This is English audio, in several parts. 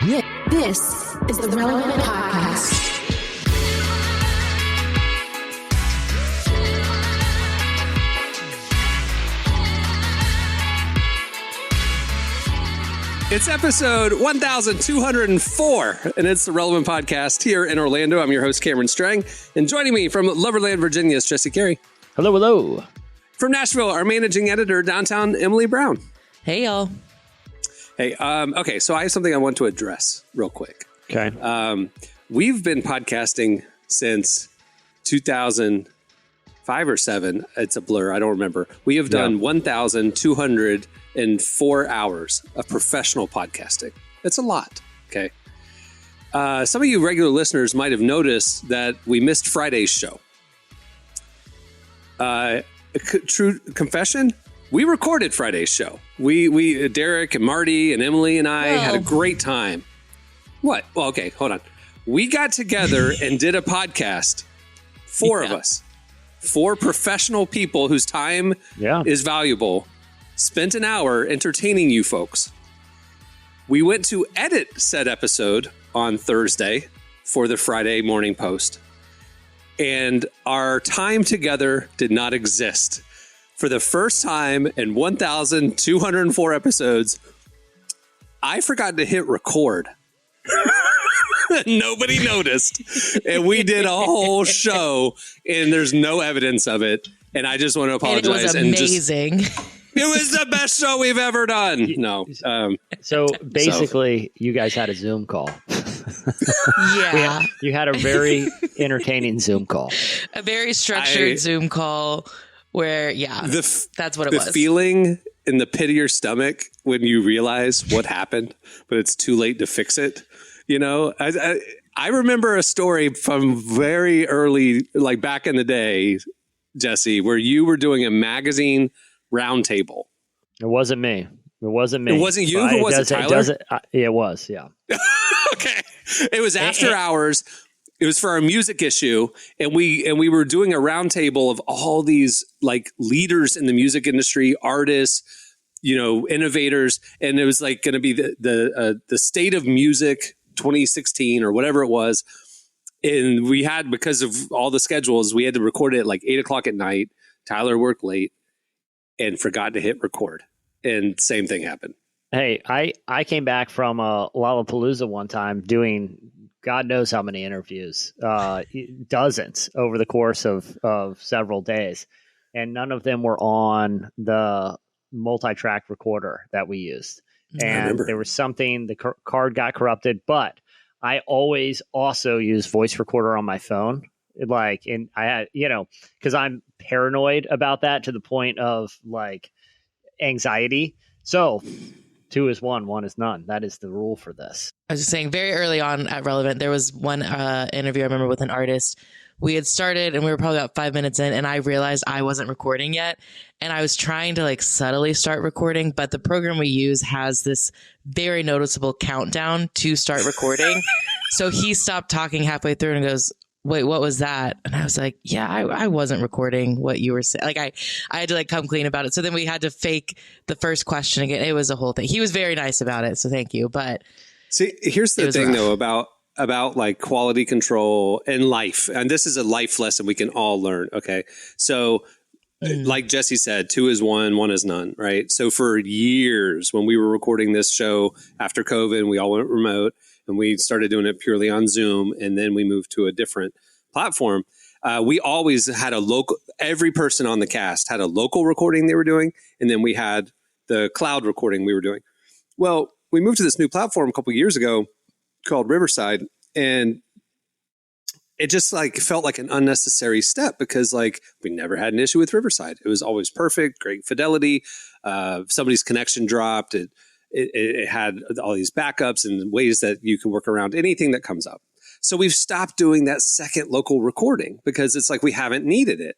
This is the Relevant Podcast. It's episode 1204, and it's the Relevant Podcast here in Orlando. I'm your host, Cameron Strang, and joining me from Loverland, Virginia is Jesse Carey. Hello, hello. From Nashville, our managing editor, downtown, Emily Brown. Hey, y'all. Hey, okay, so I have something I want to address real quick. Okay. We've been podcasting since 2005 or 7. It's a blur. I don't remember. We have done 1,204 hours of professional podcasting. That's a lot. Okay. Some of you regular listeners might have noticed that we missed Friday's show. True confession, we recorded Friday's show. We Derek and Marty and Emily and I had a great time. What? Well, okay, hold on. We got together and did a podcast. Four of us. 4 professional people whose time is valuable. Spent an hour entertaining you folks. We went to edit said episode on Thursday for the Friday morning post. And our time together did not exist. For the first time in 1,204 episodes, I forgot to hit record. Nobody noticed. And we did a whole show, and there's no evidence of it. And I just want to apologize. And it was amazing. It was the best show we've ever done. No. So basically, you guys had a Zoom call. Yeah. You had a very entertaining Zoom call. A very structured Zoom call where, that's what it was. The feeling in the pit of your stomach when you realize what happened, but it's too late to fix it. You know, I remember a story from very early, like back in the day, Jesse, where you were doing a magazine roundtable. It wasn't me. It wasn't me. It wasn't you? Who was it, Tyler? It was, yeah. Okay. It was after hours. It was for our music issue. And we were doing a roundtable of all these like leaders in the music industry, artists, you know, innovators. And it was like going to be the state of music 2016 or whatever it was. And we had, because of all the schedules, we had to record it at like 8:00 at night. Tyler worked late and forgot to hit record. And same thing happened. Hey, I came back from Lollapalooza one time doing God knows how many interviews, dozens over the course of several days. And none of them were on the multi-track recorder that we used. And there was something, the card got corrupted, but I always also use voice recorder on my phone. Like, and I had, you know, because I'm paranoid about that to the point of like anxiety. So 2 is 1, 1 is none. That is the rule for this. I was just saying, very early on at Relevant, there was one interview I remember with an artist. We had started and we were probably about 5 minutes in, and I realized I wasn't recording yet. And I was trying to like subtly start recording, but the program we use has this very noticeable countdown to start recording. So he stopped talking halfway through and goes, "Wait, what was that?" And I was like, "Yeah, I wasn't recording what you were saying." Like I had to like come clean about it. So then we had to fake the first question again. It was a whole thing. He was very nice about it, so thank you. But see, here's the thing though about like quality control and life. And this is a life lesson we can all learn. Okay. So like Jesse said, 2 is 1, 1 is none. Right. So for years when we were recording this show after COVID, we all went remote and we started doing it purely on Zoom. And then we moved to a different platform. We always had a local, every person on the cast had a local recording they were doing. And then we had the cloud recording we were doing. Well, we moved to this new platform a couple of years ago called Riverside, and it just like felt like an unnecessary step because like we never had an issue with Riverside. It was always perfect, great fidelity. Somebody's connection dropped. It had all these backups and ways that you can work around anything that comes up. So we've stopped doing that second local recording because it's like we haven't needed it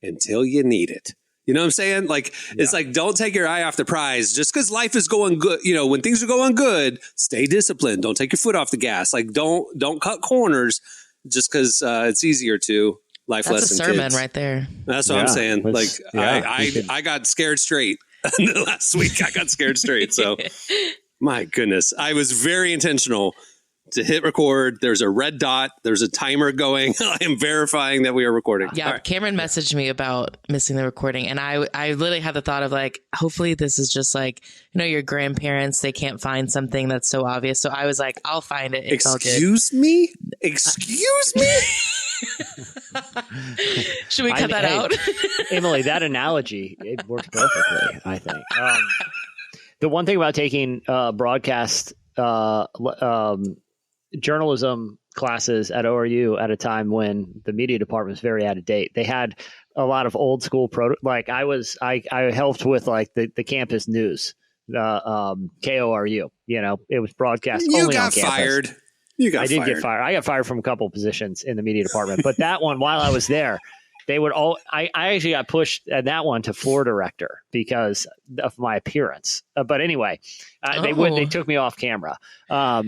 until you need it. You know what I'm saying? Like, it's like, don't take your eye off the prize just because life is going good. You know, when things are going good, stay disciplined. Don't take your foot off the gas. Like, don't cut corners just because it's easier to. Life That's lesson, a sermon kids. right there. That's what I'm saying. Like, I got scared straight last week. I got scared straight. So My goodness. I was very intentional to hit record. There's a red dot. There's a timer going. I am verifying that we are recording. Yeah, right. Cameron messaged me about missing the recording, and I literally had the thought of like, hopefully this is just like, your grandparents, they can't find something that's so obvious. So I was like, I'll find it. Excuse me? Excuse me? Should we cut that out? Emily, that analogy, it works perfectly, I think. The one thing about taking broadcast journalism classes at ORU at a time when the media department was very out of date, they had a lot of old school like I helped with like the campus news, KORU. It was broadcast only on campus. Fired. I did get fired. I got fired from a couple positions in the media department, but that one, while I was there, they would all. I actually got pushed at that one to floor director because of my appearance. But anyway, they took me off camera. Oh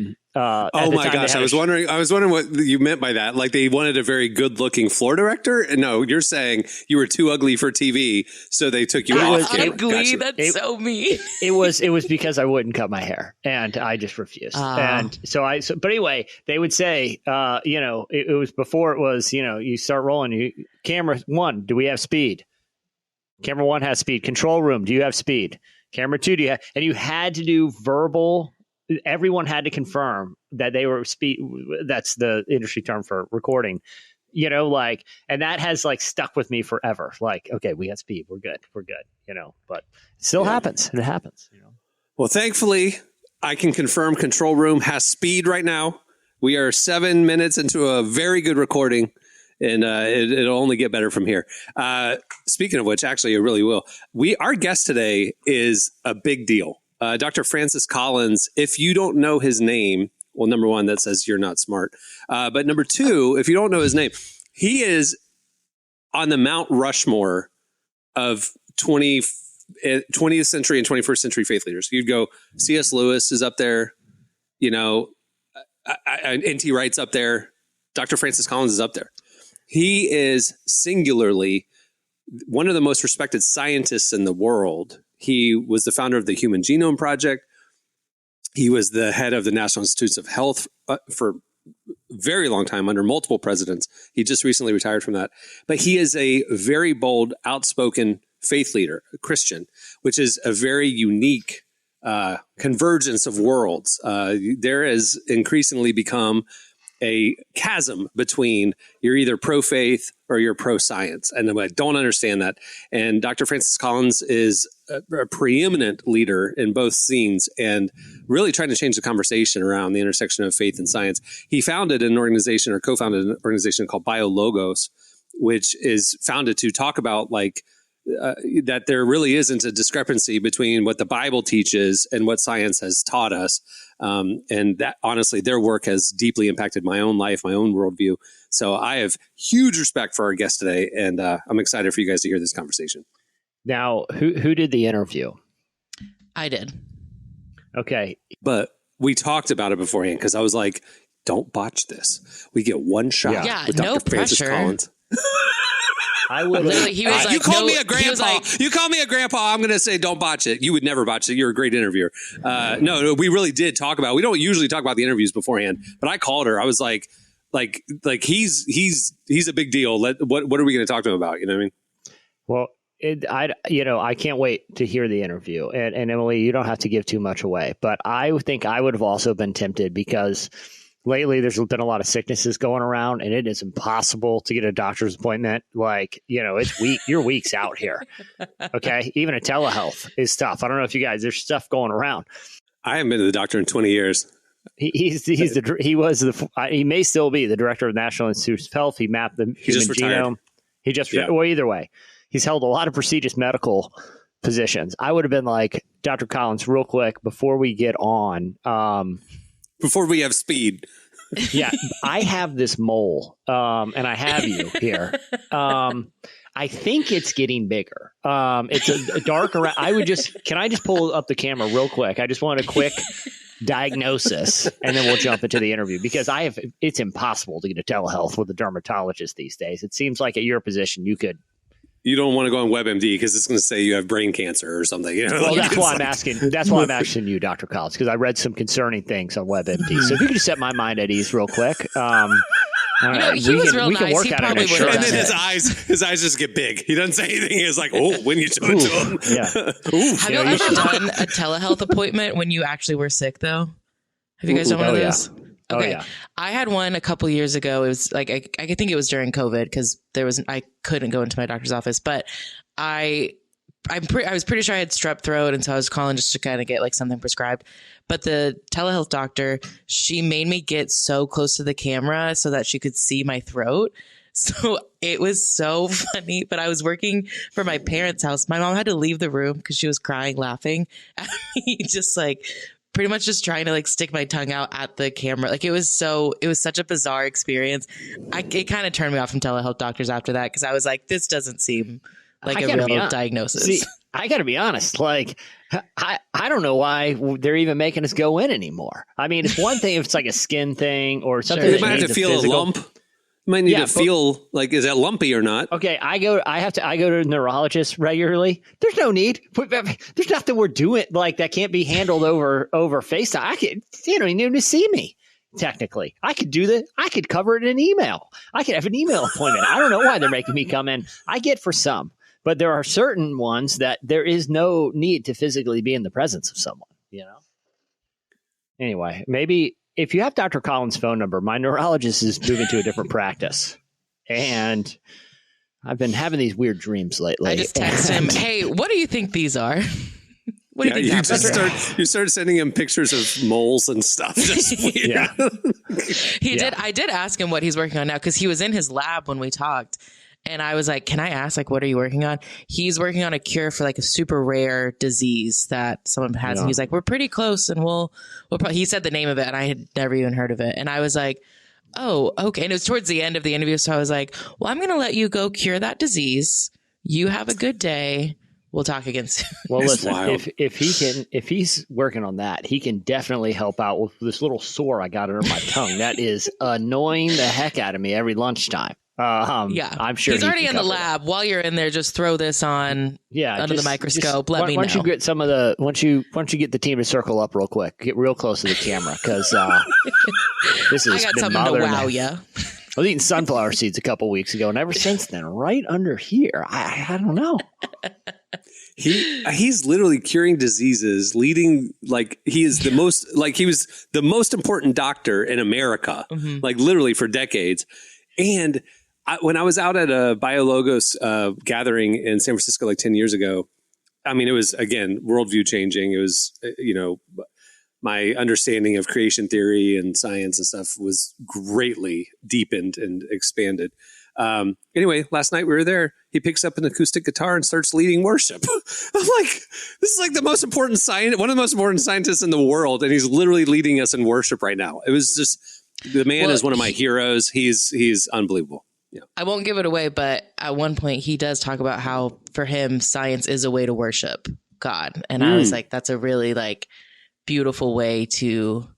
my gosh! I was wondering what you meant by that. Like they wanted a very good-looking floor director. And no, you're saying you were too ugly for TV, so they took you off camera. Ugly? That's so mean. It was because I wouldn't cut my hair, and I just refused. And but anyway, they would say, it was before it was, you start rolling. Camera 1, do we have speed? Camera 1 has speed. Control room, do you have speed? Camera 2, do you have? And you had to do verbal. Everyone had to confirm that they were speed. That's the industry term for recording, and that has like stuck with me forever. Like, okay, we got speed. We're good. But it still happens. It happens, Well, thankfully I can confirm control room has speed right now. We are 7 minutes into a very good recording, and it'll only get better from here. Speaking of which, actually, it really will. Our guest today is a big deal. Dr. Francis Collins, if you don't know his name, well, number one, that says you're not smart. But number two, if you don't know his name, he is on the Mount Rushmore of 20th century and 21st century faith leaders. You'd go, C.S. Lewis is up there, N.T. Wright's up there, Dr. Francis Collins is up there. He is singularly one of the most respected scientists in the world. He was the founder of the Human Genome Project. He was the head of the National Institutes of Health for a very long time under multiple presidents. He just recently retired from that. But he is a very bold, outspoken faith leader, a Christian, which is a very unique convergence of worlds. There has increasingly become a chasm between you're either pro-faith or you're pro-science. And I don't understand that. And Dr. Francis Collins is a preeminent leader in both scenes and really trying to change the conversation around the intersection of faith and science. He founded an organization or co-founded an organization called BioLogos, which is founded to talk about that there really isn't a discrepancy between what the Bible teaches and what science has taught us. And that honestly, their work has deeply impacted my own life, my own worldview. So I have huge respect for our guest today, and I'm excited for you guys to hear this conversation. Now, who did the interview? I did. Okay. But we talked about it beforehand because I was like, don't botch this. We get one shot with Dr. No Francis pressure. Collins. I would literally. He was like, you called me a grandpa. You called me a grandpa. I'm going to say, don't botch it. You would never botch it. You're a great interviewer. No, we really did talk about. We don't usually talk about the interviews beforehand, but I called her. I was like he's a big deal. What are we going to talk to him about? You know what I mean? Well, I can't wait to hear the interview. And Emily, you don't have to give too much away, but I think I would have also been tempted because lately there's been a lot of sicknesses going around and it is impossible to get a doctor's appointment. Like, it's week, you're weeks out here. Okay. Even a telehealth is tough. I don't know if you guys, there's stuff going around. I haven't been to the doctor in 20 years. He may still be the director of the National Institutes of Health. He mapped the human genome. Well, either way, he's held a lot of prestigious medical positions. I would have been like, Dr. Collins, real quick, before we get on, before we have speed. Yeah, I have this mole, and I have you here. I think it's getting bigger. It's a dark around. Can I just pull up the camera real quick? I just want a quick diagnosis, and then we'll jump into the interview because it's impossible to get a telehealth with a dermatologist these days. It seems like at your position, you could you don't want to go on WebMD because it's going to say you have brain cancer or something. You know? Well, that's why I'm asking. That's why I'm asking you, Dr. Collins, because I read some concerning things on WebMD. So if you could just set my mind at ease real quick. He was real nice. He probably would have And done then it. his eyes just get big. He doesn't say anything. He's like, oh, when you show it to him. Yeah. Have you ever done a telehealth appointment when you actually were sick, though? Have you guys done one of those? Yeah. Okay. Oh, yeah. I had one a couple years ago. It was like, I think it was during COVID because I couldn't go into my doctor's office, but I was pretty sure I had strep throat. And so I was calling just to kind of get like something prescribed. But the telehealth doctor, she made me get so close to the camera so that she could see my throat. So it was so funny. But I was working for my parents' house. My mom had to leave the room because she was crying, laughing at me, just like pretty much just trying to like stick my tongue out at the camera. Like it was such a bizarre experience. It kind of turned me off from telehealth doctors after that because I was like, this doesn't seem like a real diagnosis. See, I got to be honest. Like, I don't know why they're even making us go in anymore. I mean, it's one thing if it's like a skin thing or something. You that might have needs to feel physical. a lump. You might need to feel like, is that lumpy or not? Okay, I go to a neurologist regularly. There's no need. There's nothing we're doing like that can't be handled over FaceTime. You don't even need to see me. Technically, I could do that. I could cover it in email. I could have an email appointment. I don't know why they're making me come in. I get for some, but there are certain ones that there is no need to physically be in the presence of someone. You know. Anyway, maybe. If you have Dr. Collins' phone number, my neurologist is moving to a different practice. And I've been having these weird dreams lately. I just text him, hey, what do you think these are? What do you think you start sending him pictures of moles and stuff. Just weird. Yeah. I did ask him what he's working on now because he was in his lab when we talked. And I was like, can I ask, like, what are you working on? He's working on a cure for like a super rare disease that someone has. Yeah. And he's like, we're pretty close. And we'll probably, he said the name of it and I had never even heard of it. And I was like, oh, okay. And it was towards the end of the interview. So I was like, well, I'm going to let you go cure that disease. You have a good day. We'll talk again soon. Well, listen, if he's working on that, he can definitely help out with this little sore I got under my tongue. That is annoying the heck out of me every lunchtime. Yeah, I'm sure he's already in the lab. While you're in there, just throw this on under the microscope. Let me know. Once you get once you get the team to circle up real quick, get real close to the camera because this is. I got something to wow you. I was eating sunflower seeds a couple weeks ago, and ever since then, right under here, I don't know. He's literally curing diseases, leading he is the most he was the most important doctor in America, literally for decades, and. When I was out at a BioLogos gathering in San Francisco 10 years ago, I mean, it was, again, worldview changing. It was, my understanding of creation theory and science and stuff was greatly deepened and expanded. Anyway, last night we were there. He picks up an acoustic guitar and starts leading worship. I'm like, this is the most important one of the most important scientists in the world. And he's literally leading us in worship right now. It was just, the man is one of my heroes. He's unbelievable. Yeah. I won't give it away, but at one point he does talk about how for him science is a way to worship God. And I was like, that's a really beautiful way to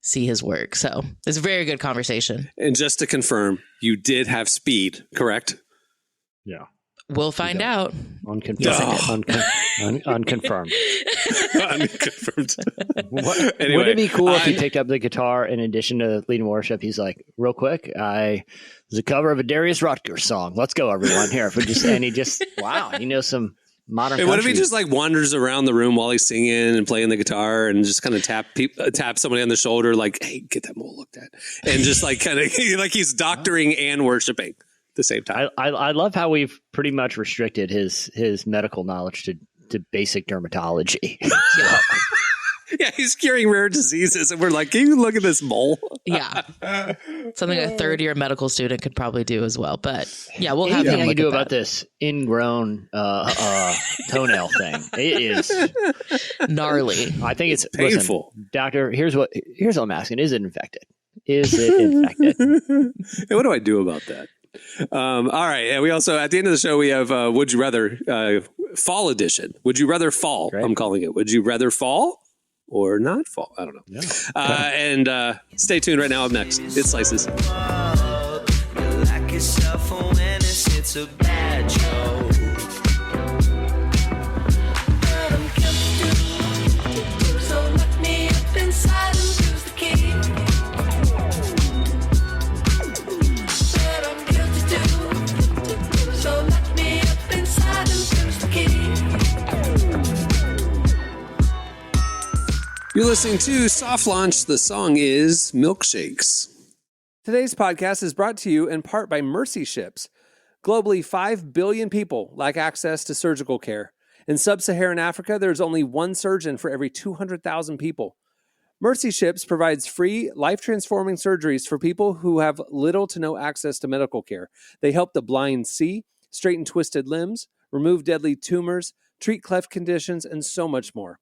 see his work. So it's a very good conversation. And just to confirm, you did have speed, correct? Yeah. We'll find out. Unconfirmed. Unconfirmed. Anyway, would it be cool if he picked up the guitar in addition to leading worship? He's like, real quick, there's a cover of a Darius Rucker song. Let's go, everyone. Here. Wow, he knows some modern country. What if he just wanders around the room while he's singing and playing the guitar and just kind of tap somebody on the shoulder hey, get that mole looked at. And just kind of he's doctoring and worshiping. The same time. I love how we've pretty much restricted his medical knowledge to basic dermatology. Yeah, he's curing rare diseases, and we're like, can you look at this mole? Yeah, something a third-year medical student could probably do as well. But yeah, we'll have anything him I can do about that. this ingrown toenail thing. It is gnarly. I think it's painful. Listen, doctor, here's what I'm asking: is it infected? Is it infected? Hey, what do I do about that? All right. And we also, at the end of the show, we have Would You Rather Fall Edition. Would you rather fall? Great. I'm calling it. Would you rather fall or not fall? I don't know. Yeah. And stay tuned right now. Up next, it Slices. Like it's a bad joke. You're listening to Soft Launch. The song is Milkshakes. Today's podcast is brought to you in part by Mercy Ships. Globally, 5 billion people lack access to surgical care. In sub-Saharan Africa, there's only one surgeon for every 200,000 people. Mercy Ships provides free, life-transforming surgeries for people who have little to no access to medical care. They help the blind see, straighten twisted limbs, remove deadly tumors, treat cleft conditions, and so much more.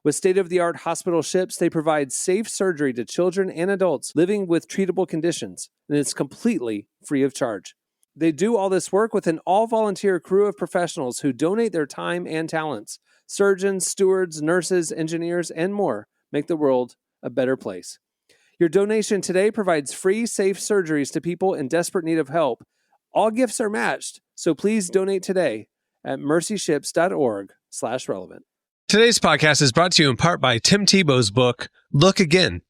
With state-of-the-art hospital ships, they provide safe surgery to children and adults living with treatable conditions, and it's completely free of charge. They do all this work with an all-volunteer crew of professionals who donate their time and talents. Surgeons, stewards, nurses, engineers, and more make the world a better place. Your donation today provides free, safe surgeries to people in desperate need of help. All gifts are matched, so please donate today at mercyships.org/relevant. Today's podcast is brought to you in part by Tim Tebow's book, Look Again.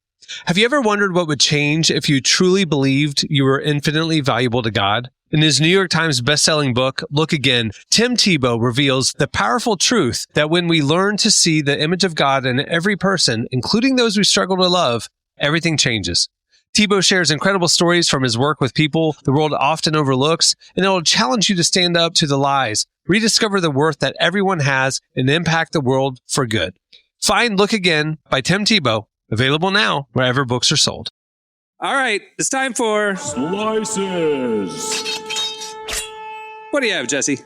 Have you ever wondered what would change if you truly believed you were infinitely valuable to God? In his New York Times bestselling book, Look Again, Tim Tebow reveals the powerful truth that when we learn to see the image of God in every person, including those we struggle to love, everything changes. Tebow shares incredible stories from his work with people the world often overlooks, and it will challenge you to stand up to the lies, rediscover the worth that everyone has, and impact the world for good. Find Look Again by Tim Tebow, available now wherever books are sold. All right, it's time for Slices. What do you have, Jesse?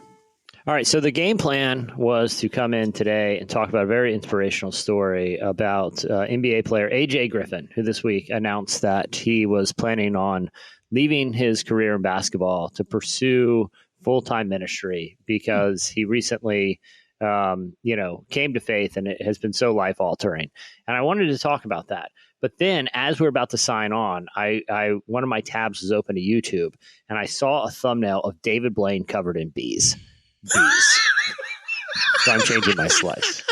All right, so the game plan was to come in today and talk about a very inspirational story about NBA player A.J. Griffin, who this week announced that he was planning on leaving his career in basketball to pursue full-time ministry because he recently, came to faith, and it has been so life-altering. And I wanted to talk about that. But then, as we were about to sign on, I one of my tabs was open to YouTube, and I saw a thumbnail of David Blaine covered in bees. So I'm changing my slice.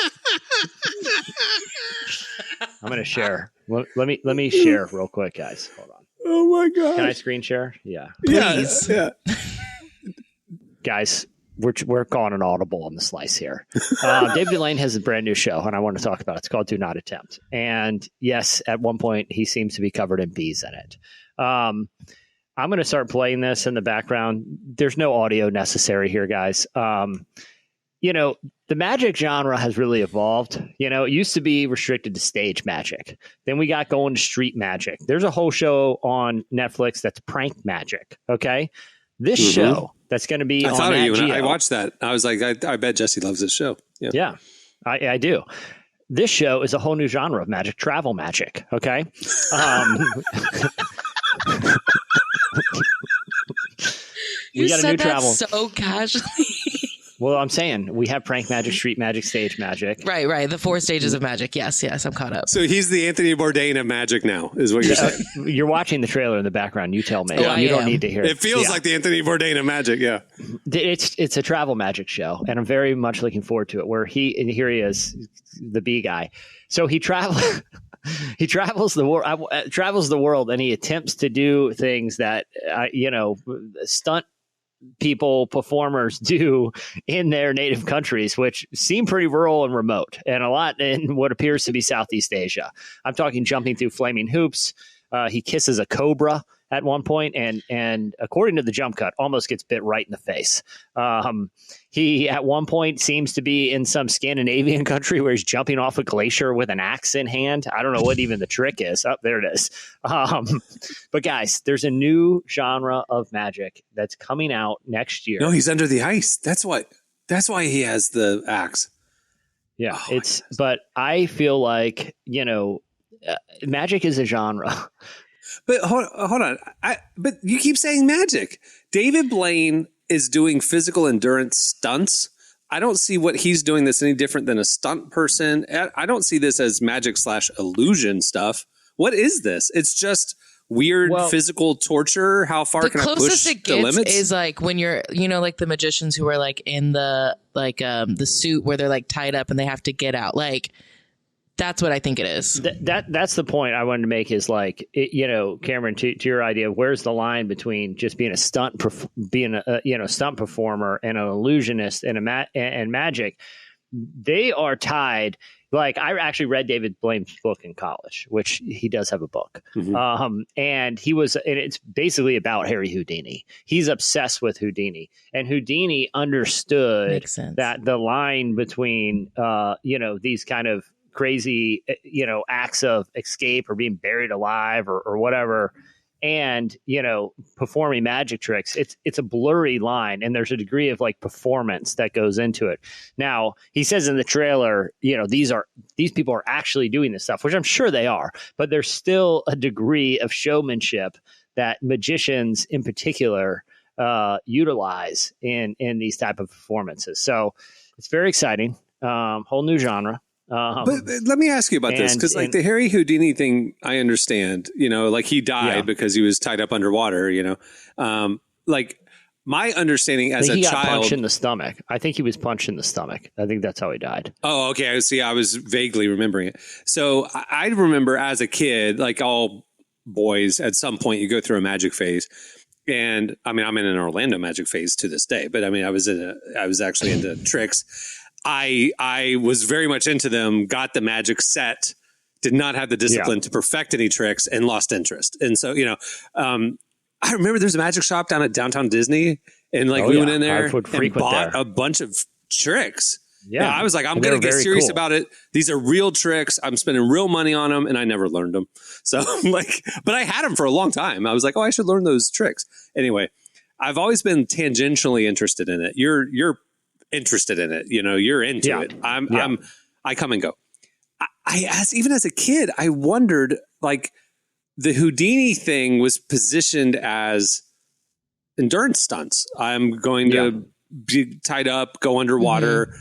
I'm going to share. Let me share real quick, guys. Hold on. Oh my God. Can I screen share? Yeah. Please. Yeah. Guys, we're calling an audible on the slice here. David Blaine has a brand new show, and I want to talk about it. It's called Do Not Attempt. And yes, at one point, he seems to be covered in bees in it. I'm going to start playing this in the background. There's no audio necessary here, guys. The magic genre has really evolved. It used to be restricted to stage magic. Then we got going to street magic. There's a whole show on Netflix that's prank magic. Okay. This show that's going to be I on thought of you when Geo. I watched that. I was like, I bet Jesse loves this show. Yeah, I do. This show is a whole new genre of magic, travel magic. Okay. You got a said new that travel. so casually. Well, I'm saying we have prank magic, street magic, stage magic. Right. The 4 stages of magic. Yes, I'm caught up. So he's the Anthony Bourdain of magic now, is what you're saying. You're watching the trailer in the background. You tell me. Oh, You don't am. need to hear it. It feels like the Anthony Bourdain of magic, yeah. It's a travel magic show, and I'm very much looking forward to it. Where here he is, the bee guy. So he travels the world, and he attempts to do things that stunt people, performers do in their native countries, which seem pretty rural and remote, and a lot in what appears to be Southeast Asia. I'm talking jumping through flaming hoops. He kisses a cobra at one point, and according to the jump cut, almost gets bit right in the face. He at one point seems to be in some Scandinavian country where he's jumping off a glacier with an axe in hand. I don't know what even the trick is. Oh, there it is. But guys, there's a new genre of magic that's coming out next year. No, he's under the ice. That's why he has the axe. Yeah, but I feel like, magic is a genre. But hold on. But you keep saying magic. David Blaine is doing physical endurance stunts. I don't see what he's doing that's any different than a stunt person. I don't see this as magic/illusion stuff. What is this? It's just weird physical torture. How far can I push the limits? The closest it gets is like when you're, like the magicians who are like in the the suit where they're like tied up and they have to get out. Like, that's what I think it is. That's the point I wanted to make is like, Cameron, to your idea, where's the line between just being a stunt performer and an illusionist and magic? They are tied like I actually read David Blaine's book in college, which he does have a book. And it's basically about Harry Houdini. He's obsessed with Houdini, and Houdini understood that the line between, these kind of crazy, acts of escape or being buried alive or whatever, and performing magic tricks, it's a blurry line, and there's a degree of like performance that goes into it. Now he says in the trailer, these people are actually doing this stuff, which I'm sure they are, but there's still a degree of showmanship that magicians in particular utilize in these type of performances. So it's very exciting. Whole new genre. But let me ask you about this, because like the Harry Houdini thing, I understand, like he died because he was tied up underwater, like my understanding as a child. He got punched in the stomach. I think he was punched in the stomach. I think that's how he died. Oh, okay. See, I was vaguely remembering it. So I remember as a kid, like all boys, at some point you go through a magic phase. And I mean, I'm in an Orlando magic phase to this day, but I mean, I was actually into tricks. I was very much into them, got the magic set, did not have the discipline to perfect any tricks, and lost interest. And so, I remember there's a magic shop down at downtown Disney, and like we went in there and bought a bunch of tricks. Yeah. And I was like, I'm going to get serious about it. These are real tricks. I'm spending real money on them, and I never learned them. So but I had them for a long time. I was like, oh, I should learn those tricks. Anyway, I've always been tangentially interested in it. You're interested in it, you're into it. I come and go. Even as a kid, I wondered, like, the Houdini thing was positioned as endurance stunts. I'm going to be tied up, go underwater,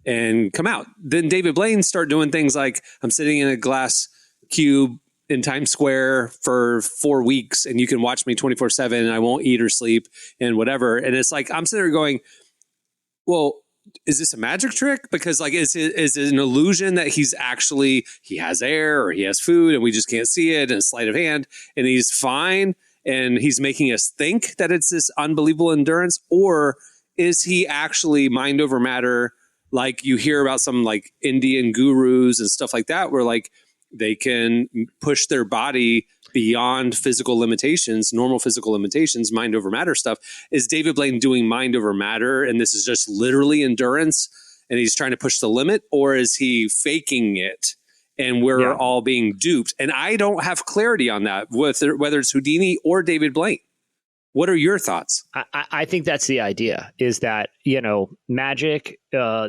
and come out. Then David Blaine started doing things like, I'm sitting in a glass cube in Times Square for 4 weeks, and you can watch me 24/7, and I won't eat or sleep and whatever. And it's like, I'm sitting there going, well, is this a magic trick? Because like, is it an illusion that he has air or he has food and we just can't see it, and a sleight of hand, and he's fine and he's making us think that it's this unbelievable endurance? Or is he actually mind over matter? Like you hear about some like Indian gurus and stuff like that, where like they can push their body beyond physical limitations, normal physical limitations, mind over matter stuff. Is David Blaine doing mind over matter, and this is just literally endurance, and he's trying to push the limit? Or is he faking it, and we're all being duped? And I don't have clarity on that, whether it's Houdini or David Blaine. What are your thoughts? I think that's the idea, is that, magic,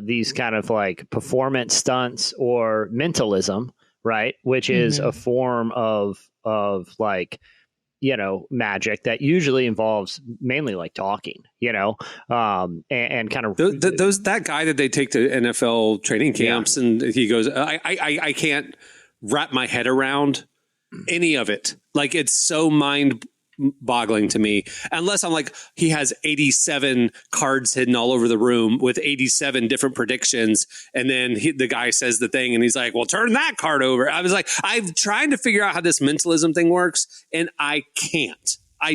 these kind of like performance stunts or mentalism, right? Which is a form of like, magic that usually involves mainly like talking, and kind of that guy that they take to NFL training camps, and he goes, I can't wrap my head around any of it. Like, it's so mind boggling to me, unless I'm like, he has 87 cards hidden all over the room with 87 different predictions, and then the guy says the thing and he's like, well, turn that card over. I was like, I'm trying to figure out how this mentalism thing works, and I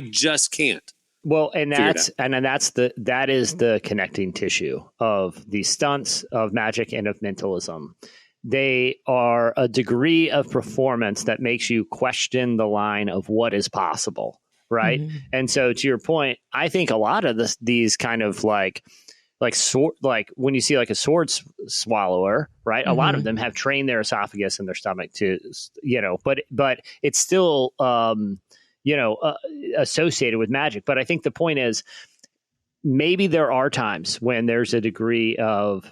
just can't. Well, and that is the connecting tissue of the stunts of magic and of mentalism. They are a degree of performance that makes you question the line of what is possible. Right. And so, to your point, I think a lot of these kind of like when you see like a sword swallower, right? A lot of them have trained their esophagus and their stomach to, but it's still, associated with magic. But I think the point is, maybe there are times when there's a degree of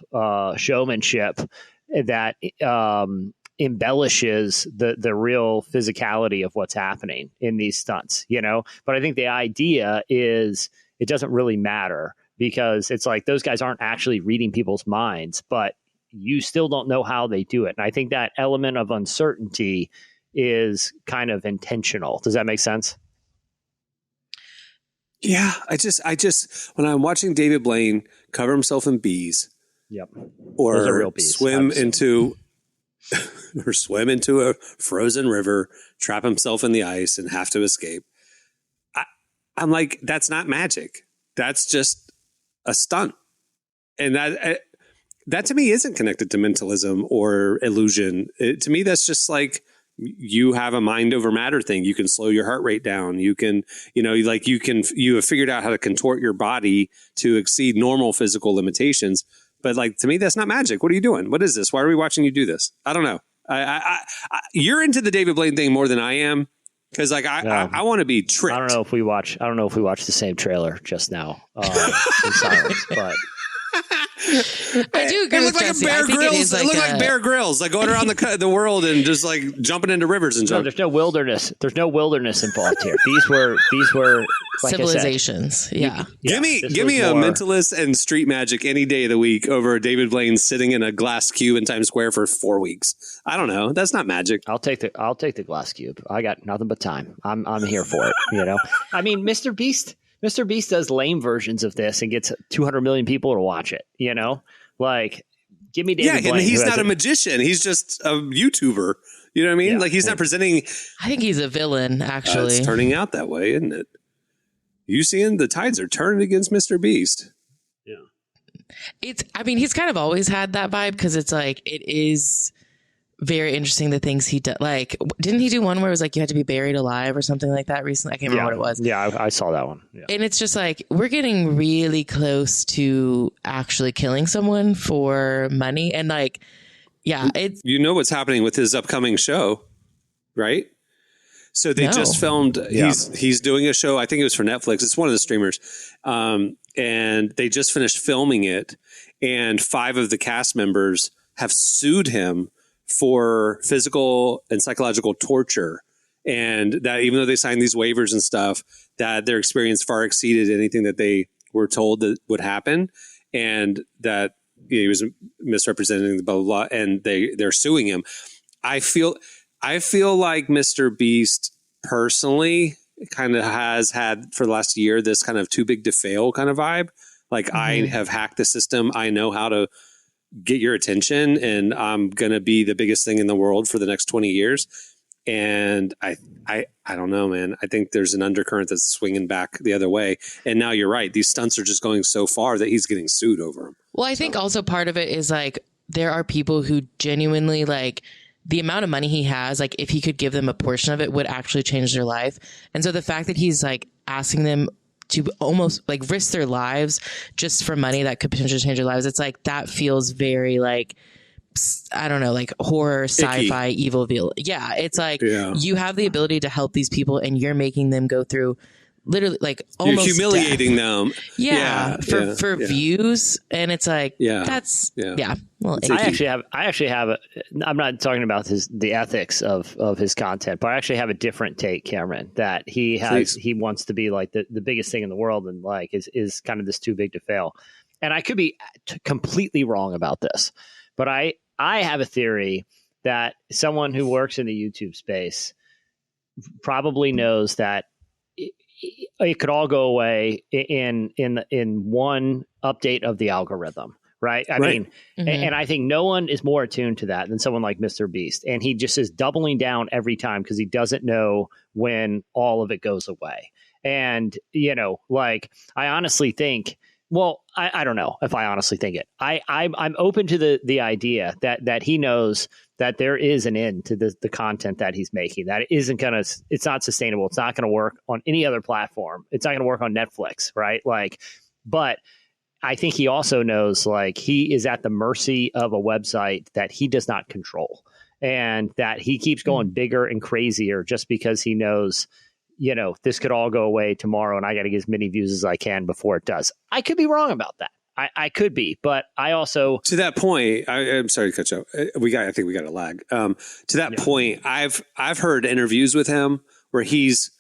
showmanship that embellishes the real physicality of what's happening in these stunts, but I think the idea is it doesn't really matter, because it's like those guys aren't actually reading people's minds, but you still don't know how they do it. And I think that element of uncertainty is kind of intentional. Does that make sense? Yeah. I just, when I'm watching David Blaine cover himself in bees, or real bees, swim into a frozen river, trap himself in the ice, and have to escape, I'm like, that's not magic. That's just a stunt. And that that to me isn't connected to mentalism or illusion. To me, that's just like you have a mind over matter thing. You can slow your heart rate down. You can, you have figured out how to contort your body to exceed normal physical limitations. But like, to me, that's not magic. What are you doing? What is this? Why are we watching you do this? I don't know. You're into the David Blaine thing more than I am. Because I want to be tricked. I don't know if we watch the same trailer just now in silence, but I do agree with Jesse. Bear Grylls. It looked like Bear Grylls, like going around the world and just like jumping into rivers and stuff. No, there's no wilderness. There's no wilderness involved here. These were like civilizations. Yeah. Give me a mentalist and street magic any day of the week over David Blaine sitting in a glass cube in Times Square for 4 weeks. I don't know. That's not magic. I'll take the glass cube. I got nothing but time. I'm here for it. I mean, Mr. Beast does lame versions of this and gets 200 million people to watch it. Like, give me David Blaine. And he's not a magician. He's just a YouTuber. You know what I mean? Like, he's not presenting. I think he's a villain, actually. It's turning out that way, isn't it? You seeing the tides are turning against Mr. Beast. Yeah. He's kind of always had that vibe because it's like, it is very interesting the things he does. Like, didn't he do one where it was like you had to be buried alive or something like that recently? I can't remember what it was. Yeah, I saw that one. Yeah. And it's just like, we're getting really close to actually killing someone for money. And like, it's... You know what's happening with his upcoming show, right? So they just filmed, he's doing a show, I think it was for Netflix. It's one of the streamers. And they just finished filming it. And 5 of the cast members have sued him for physical and psychological torture. And that even though they signed these waivers and stuff, that their experience far exceeded anything that they were told that would happen. And that he was misrepresenting the blah, blah, blah. And they're suing him. I feel like Mr. Beast personally kind of has had for the last year this kind of too big to fail kind of vibe. Like, I have hacked the system. I know how to get your attention, and I'm going to be the biggest thing in the world for the next 20 years. And I don't know, man. I think there's an undercurrent that's swinging back the other way. And now you're right. These stunts are just going so far that he's getting sued over them. Well, I think also part of it is like, there are people who genuinely like the amount of money he has, like if he could give them a portion of it would actually change their life. And so the fact that he's like asking them to almost like risk their lives just for money that could potentially change their lives, it's like, that feels very like, I don't know, like horror, sci-fi, evil. Yeah. It's like, you have the ability to help these people and you're making them go through literally like almost you're humiliating them. For views. And it's like, that's, Well, I actually have I'm not talking about the ethics of his content, but I actually have a different take, Cameron, that he wants to be like the biggest thing in the world. And like, is kind of this too big to fail. And I could be completely wrong about this, but I have a theory that someone who works in the YouTube space probably knows that it could all go away in one update of the algorithm, right? I mean, and I think no one is more attuned to that than someone like Mr. Beast. And he just is doubling down every time because he doesn't know when all of it goes away. And, like, I honestly think, well, I don't know if I honestly think it. I'm open to the idea that he knows that there is an end to the content that he's making, that it isn't it's not sustainable. It's not going to work on any other platform. It's not going to work on Netflix, right? Like, but I think he also knows, like, he is at the mercy of a website that he does not control, and that he keeps going bigger and crazier just because he knows, this could all go away tomorrow and I got to get as many views as I can before it does. I could be wrong about that. I could be, but I also... To that point, I'm sorry to cut you off. I think we got a lag. To that point, I've heard interviews with him where he's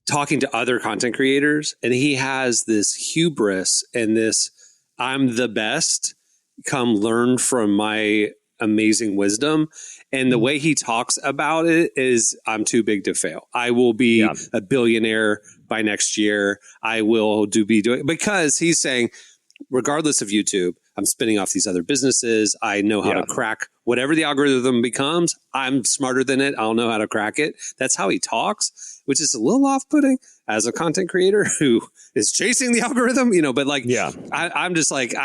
talking to other content creators and he has this hubris and this, I'm the best, come learn from my amazing wisdom. And the way he talks about it is, I'm too big to fail. I will be a billionaire by next year. I will be doing, because he's saying, regardless of YouTube, I'm spinning off these other businesses. I know how to crack whatever the algorithm becomes. I'm smarter than it. I'll know how to crack it. That's how he talks, which is a little off-putting as a content creator who is chasing the algorithm, but like, I'm just like,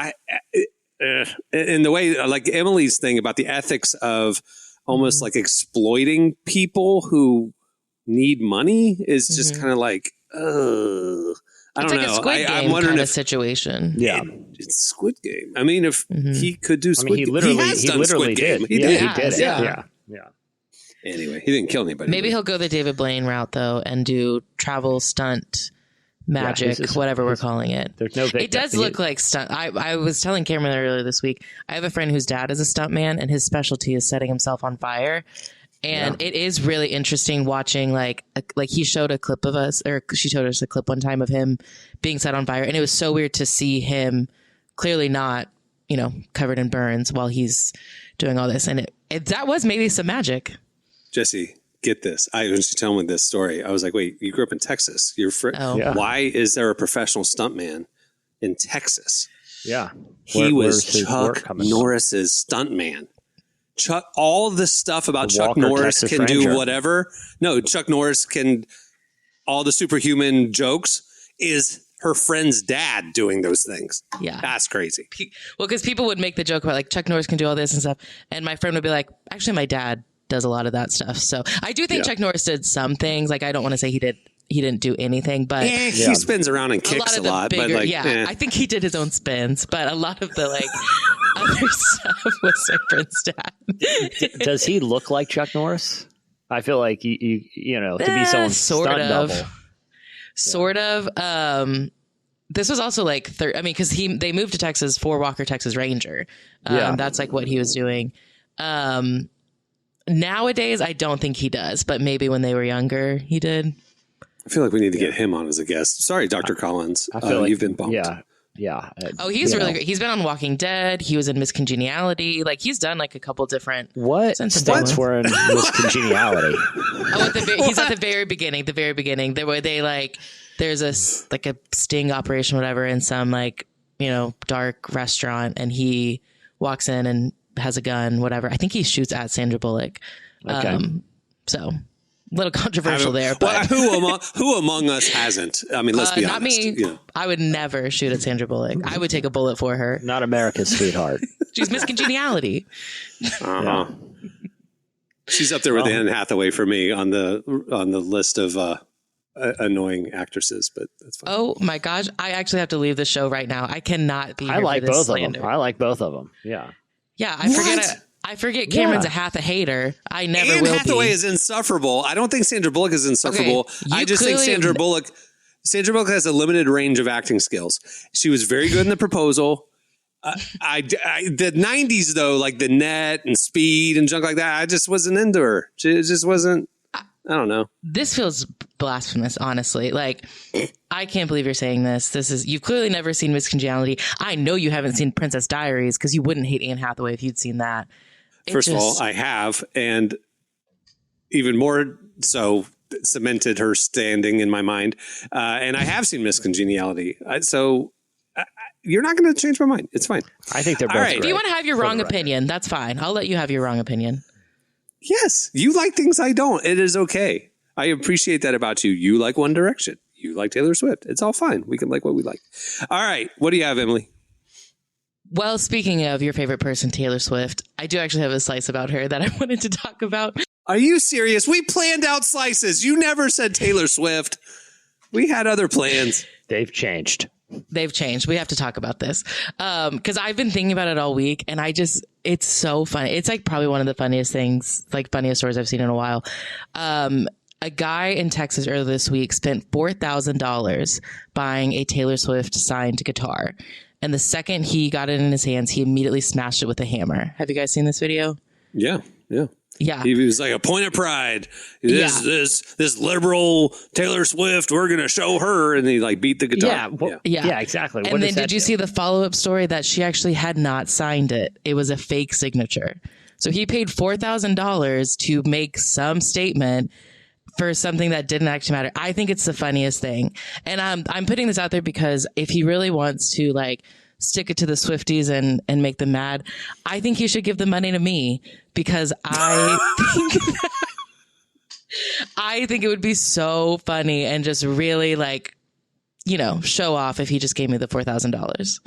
in the way, like Emily's thing about the ethics of almost like exploiting people who need money is just kind of like, I don't It's like know. a Squid Game I'm wondering kind of if situation. Yeah. it's Squid Game. I mean, if he could do Squid he Game, literally, he has done Squid did. Game. He Yeah, did. he did it. Yeah. Yeah. Anyway, he didn't kill anybody. Maybe he'll go the David Blaine route though and do travel stunt magic, whatever we're calling it. There's no victim. It does look like stunt. I was telling Cameron earlier this week, I have a friend whose dad is a stunt man and his specialty is setting himself on fire. And it is really interesting watching, like he showed a clip of us, or she showed us a clip one time of him being set on fire. And it was so weird to see him clearly not, covered in burns while he's doing all this. And that was maybe some magic. Jesse, get this. When she told me this story, I was like, wait, you grew up in Texas. Yeah. Why is there a professional stuntman in Texas? Yeah. He was Chuck Norris's stuntman. All the stuff about Chuck Norris Texas can do Ranger. whatever. No, Chuck Norris can, all the superhuman jokes is her friend's dad doing those things. Yeah. That's crazy. Well, because people would make the joke about like Chuck Norris can do all this and stuff. And my friend would be like, actually, my dad does a lot of that stuff. So I do think Chuck Norris did some things. Like, I don't want to say he didn't do anything, but he spins around and kicks a lot. Bigger, but I think he did his own spins, but a lot of the other stuff was my friend's dad. Does he look like Chuck Norris? I feel like to be someone's sort stunt of, double. Sort of. This was also because they moved to Texas for Walker Texas Ranger. That's like what he was doing. Nowadays, I don't think he does, but maybe when they were younger, he did. I feel like we need to get him on as a guest. Sorry, Dr. Collins. I feel like you've been bumped. Yeah. He's really great. He's been on Walking Dead. He was in Miss Congeniality. Like, he's done like a couple different. What stunts were in Miss Congeniality? He's at the very beginning. The way they there's a sting operation, whatever, in some dark restaurant, and he walks in and has a gun, whatever. I think he shoots at Sandra Bullock. Okay. So a little controversial there, but who among us hasn't? I mean, let's be honest. Not me. I would never shoot at Sandra Bullock. I would take a bullet for her. Not America's sweetheart. She's Miss Congeniality. She's up there with Anne Hathaway for me on the list of annoying actresses, but that's fine. Oh my gosh, I actually have to leave the show right now. I cannot be. I like both slander. of them. I like both of them. Yeah. Yeah, I forget Cameron's a half a hater. I never Anne will Hathaway be. is insufferable. I don't think Sandra Bullock is insufferable. Okay, I just think Sandra Bullock has a limited range of acting skills. She was very good in The Proposal. The 90s though, like The Net and Speed and junk like that, I just wasn't into her. She just wasn't. I don't know. This feels blasphemous, honestly. Like, I can't believe you're saying this. You've clearly never seen Miss Congeniality. I know you haven't seen Princess Diaries because you wouldn't hate Anne Hathaway if you'd seen that. First of all, I have, and even more so cemented her standing in my mind. And I have seen Miss Congeniality. So you're not going to change my mind. It's fine. I think they're both right. great. If you want to have your wrong opinion, that's fine. I'll let you have your wrong opinion. Yes, you like things I don't. It is okay. I appreciate that about you. You like One Direction. You like Taylor Swift. It's all fine. We can like what we like. All right. What do you have, Emily? Well, speaking of your favorite person, Taylor Swift, I do actually have a slice about her that I wanted to talk about. Are you serious? We planned out slices. You never said Taylor Swift. We had other plans. They've changed. We have to talk about this because I've been thinking about it all week, and it's so funny. It's like probably one of the funniest stories I've seen in a while. A guy in Texas earlier this week spent $4,000 buying a Taylor Swift signed guitar. And the second he got it in his hands, he immediately smashed it with a hammer. Have you guys seen this video? Yeah. Yeah. He was like a point of pride. This liberal Taylor Swift, we're going to show her. And he beat the guitar. Yeah, exactly. And then did you see the follow-up story that she actually had not signed it? It was a fake signature. So he paid $4,000 to make some statement for something that didn't actually matter. I think it's the funniest thing. And I'm putting this out there because if he really wants to stick it to the Swifties and make them mad, I think he should give the money to me because I think it would be so funny and just really show off if he just gave me the $4,000.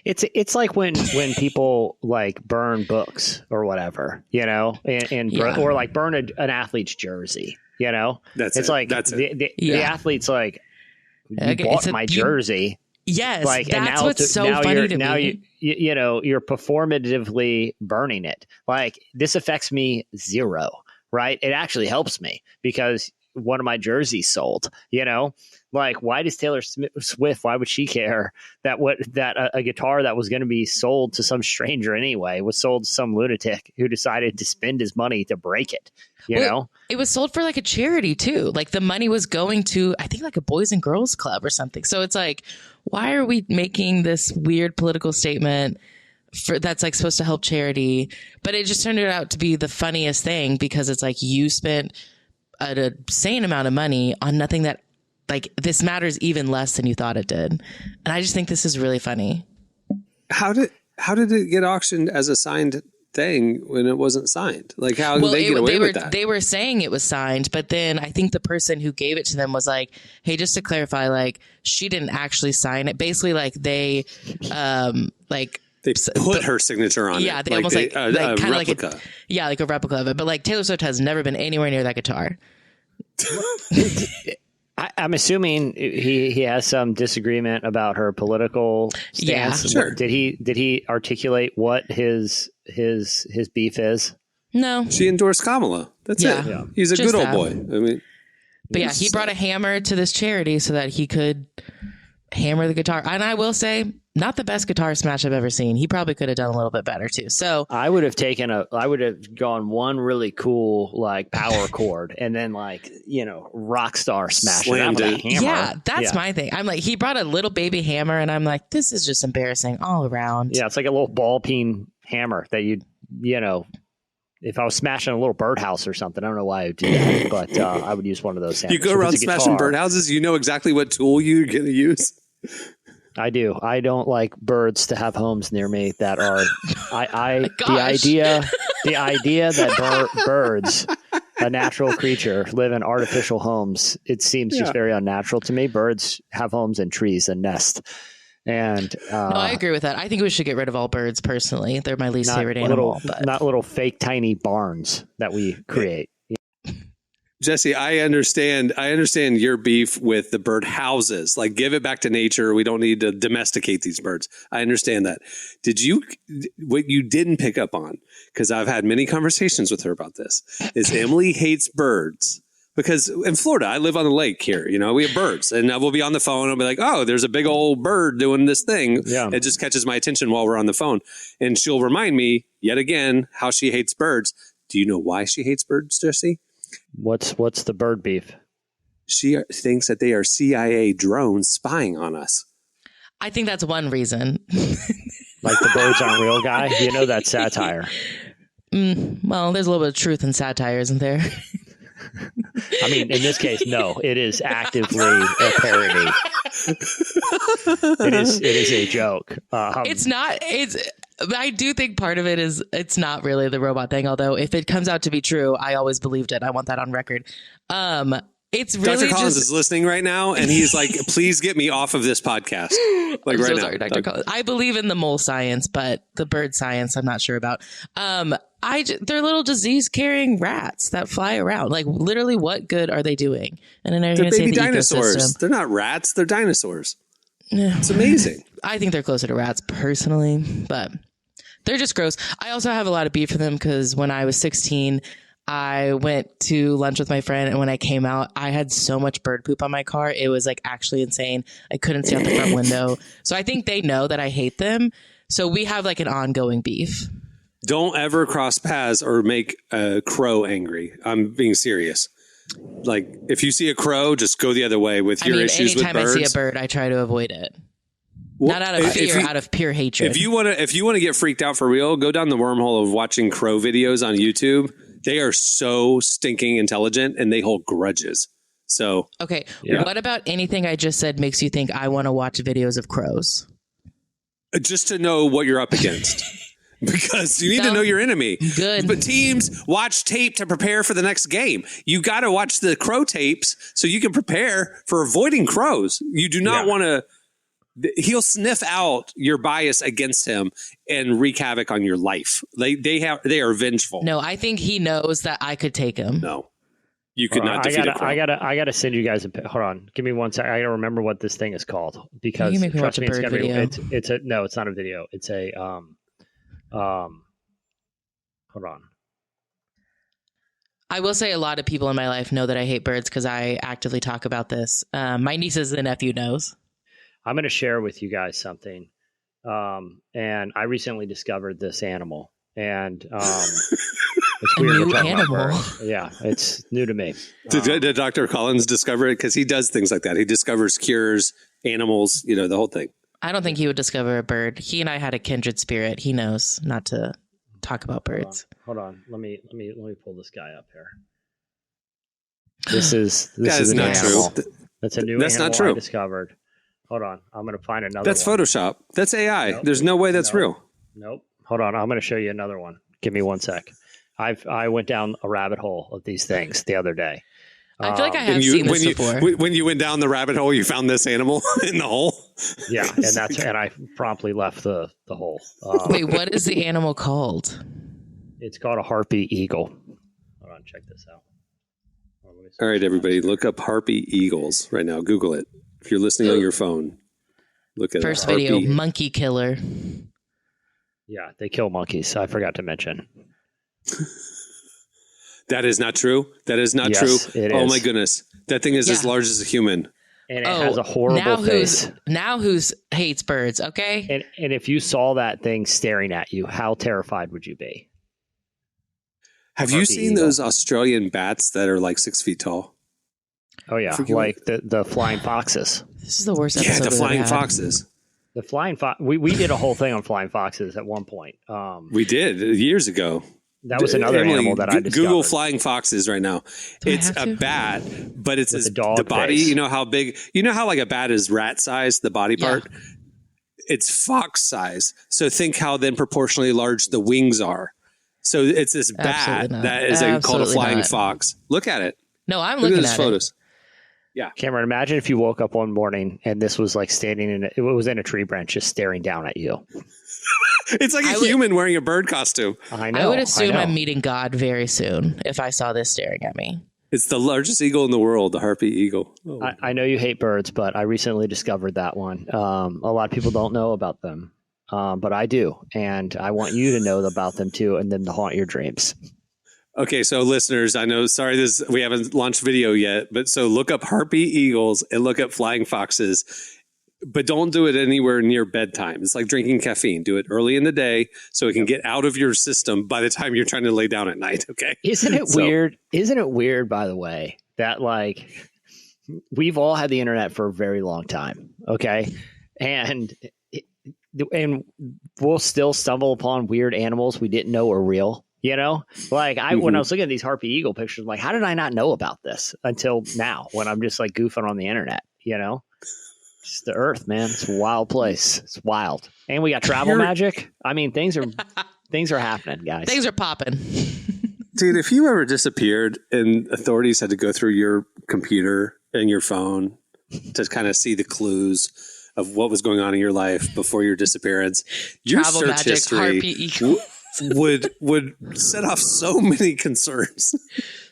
It's like when people like burn books or whatever, or like burn an athlete's jersey, That's the athlete's like, you bought my jersey. Yes, like, that's and now what's so funny to me. You're performatively burning it. Like, this affects me zero, right? It actually helps me because one of my jerseys sold, like, why does Taylor Swift, why would she care that a guitar that was going to be sold to some stranger anyway was sold to some lunatic who decided to spend his money to break it, It was sold for like a charity too. Like, the money was going to, I think, like a Boys and Girls Club or something. So it's like, why are we making this weird political statement that's like supposed to help charity? But it just turned out to be the funniest thing because it's like, you spent an insane amount of money on nothing that, like, this matters even less than you thought it did. And I just think this is really funny. How did it get auctioned as a signed thing when it wasn't signed? Like, how did they get away with that? They were saying it was signed, but then I think the person who gave it to them was like, hey, just to clarify, like, she didn't actually sign it. Basically, like, they they put her signature on it. Yeah, they almost like kind of replica. Like a replica of it. But like, Taylor Swift has never been anywhere near that guitar. I'm assuming he has some disagreement about her political stance. Yeah, sure. Did he articulate what his beef is? No. She endorsed Kamala. That's it. Yeah. He's a Just good old that. boy. I mean, but yeah, he brought a hammer to this charity so that he could hammer the guitar. And I will say, not the best guitar smash I've ever seen. He probably could have done a little bit better too. So I would have gone one really cool like power chord and then like, rock star smash Slammed it out with it. a hammer. yeah, that's my thing. I'm like, he brought a little baby hammer and I'm like, this is just embarrassing all around. Yeah, it's like a little ball peen hammer that if I was smashing a little birdhouse or something, I don't know why I would do that, but I would use one of those hammers. You go around smashing birdhouses, you know exactly what tool you're going to use. I do. I don't like birds to have homes near me that are. Gosh. The idea that birds, a natural creature, live in artificial homes. It seems just very unnatural to me. Birds have homes in trees and nest. And no, I agree with that. I think we should get rid of all birds. Personally, they're my least favorite animal. Not little fake tiny barns that we create. Jesse, I understand your beef with the bird houses. Like, give it back to nature. We don't need to domesticate these birds. I understand that. What you didn't pick up on, because I've had many conversations with her about this, is Emily hates birds. Because in Florida, I live on the lake here. We have birds, and we'll be on the phone. I'll be like, "Oh, there's a big old bird doing this thing." Yeah. It just catches my attention while we're on the phone, and she'll remind me yet again how she hates birds. Do you know why she hates birds, Jesse? What's the bird beef? She thinks that they are CIA drones spying on us. I think that's one reason. Like the birds aren't real, guy. That's satire. Well, there's a little bit of truth in satire, isn't there? I mean, in this case, no. It is actively a parody. It is a joke. It's not. I do think part of it is it's not really the robot thing. Although if it comes out to be true, I always believed it. I want that on record. It's really Dr. Collins is listening right now, and he's like, "Please get me off of this podcast." Like, I'm right so now. sorry, Dr. Collins. I believe in the mole science, but the bird science, I'm not sure about. They're little disease-carrying rats that fly around. Like, literally, what good are they doing? And then they're baby dinosaurs. They're not rats. They're dinosaurs. It's amazing. I think they're closer to rats, personally, but they're just gross. I also have a lot of beef for them because when I was 16, I went to lunch with my friend, and when I came out, I had so much bird poop on my car. It was like actually insane. I couldn't see out the front window. So I think they know that I hate them. So we have like an ongoing beef. Don't ever cross paths or make a crow angry. I'm being serious. Like, if you see a crow, just go the other way with your issues with birds. Anytime I see a bird, I try to avoid it. Well, not out of fear, out of pure hatred. If you want to get freaked out for real, go down the wormhole of watching crow videos on YouTube. They are so stinking intelligent, and they hold grudges. So, okay, what about anything I just said makes you think I want to watch videos of crows? Just to know what you're up against. Because you need to know your enemy. Good. But teams watch tape to prepare for the next game. You got to watch the crow tapes so you can prepare for avoiding crows. You do not want to he'll sniff out your bias against him and wreak havoc on your life. They are vengeful. No, I think he knows that I could take him. No, you could not defeat a crow. I gotta send you guys hold on. Give me 1 second. I gotta remember what this thing is called because you make me watch a bird video. It's not a video. It's a hold on. I will say a lot of people in my life know that I hate birds because I actively talk about this. My nieces and nephew knows. I'm going to share with you guys something. And I recently discovered this animal. And it's weird. New animal. Yeah, it's new to me. Did Dr. Collins discover it? Because he does things like that. He discovers cures, animals, the whole thing. I don't think he would discover a bird. He and I had a kindred spirit. He knows not to talk about birds. Hold on. Let me pull this guy up here. This is an animal. True. That's a new That's animal not true. I discovered. Hold on. I'm going to find another That's one. Photoshop. That's AI. Nope. There's no way that's real. Nope. Hold on. I'm going to show you another one. Give me 1 sec. I went down a rabbit hole of these things the other day. I feel like I have seen this before. When you went down the rabbit hole, you found this animal in the hole. Yeah, and I promptly left the hole. Wait, what is the animal called? It's called a harpy eagle. Hold on, check this out. All right, everybody, look up harpy eagles right now. Google it. If you're listening on your phone, look at first video, monkey killer. Yeah, they kill monkeys. I forgot to mention. That is not true. That is not true. Oh my goodness. That thing is as large as a human. And it has a horrible face. Who's hates birds, okay? And if you saw that thing staring at you, how terrified would you be? Have you seen those Australian bats that are like 6 feet tall? Oh yeah, like the flying foxes. This is the worst episode. Yeah, the flying foxes. The flying fox. We did a whole thing on flying foxes at one point. We did years ago. That was another animal that I discovered. Google flying foxes right now. It's a bat, but it's the body. Face. You know how big? You know how like a bat is rat size, the body part? It's fox size. So think how then proportionally large the wings are. So it's this bat that is called a flying fox. Look at it. No, I'm looking at photos. Yeah. Cameron, imagine if you woke up one morning and this was like it was in a tree branch just staring down at you. It's like a human wearing a bird costume. I know. I would assume I'm meeting God very soon if I saw this staring at me. It's the largest eagle in the world, the harpy eagle. Oh. I know you hate birds, but I recently discovered that one. A lot of people don't know about them, but I do. And I want you to know about them too, and then to haunt your dreams. Okay, so listeners, I know, sorry, we haven't launched video yet, but so look up harpy eagles and look up flying foxes, but don't do it anywhere near bedtime. It's like drinking caffeine. Do it early in the day so it can get out of your system by the time you're trying to lay down at night, okay? Isn't it weird? Isn't it weird, by the way, that like we've all had the internet for a very long time, okay? And we'll still stumble upon weird animals we didn't know were real. You know, like when I was looking at these harpy eagle pictures, I'm like, how did I not know about this until now when I'm just like goofing on the internet? You know, just the earth, man. It's a wild place. It's wild. And we got travel magic. I mean, things are happening, guys. Things are popping. Dude, if you ever disappeared and authorities had to go through your computer and your phone to kind of see the clues of what was going on in your life before your disappearance, your travel search magic, history harpy eagle. would set off so many concerns.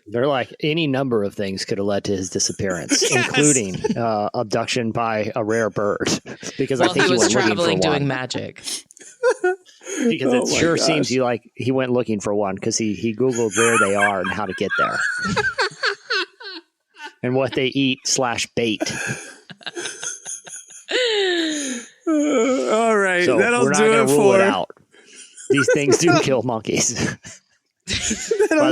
They're like any number of things could have led to his disappearance, including abduction by a rare bird. Because I think he was traveling doing one. Magic. Because it sure seems he went looking for one because he Googled where they are and how to get there. And what they eat /bait. All right, so that'll do it rule for it out. These things do kill monkeys. By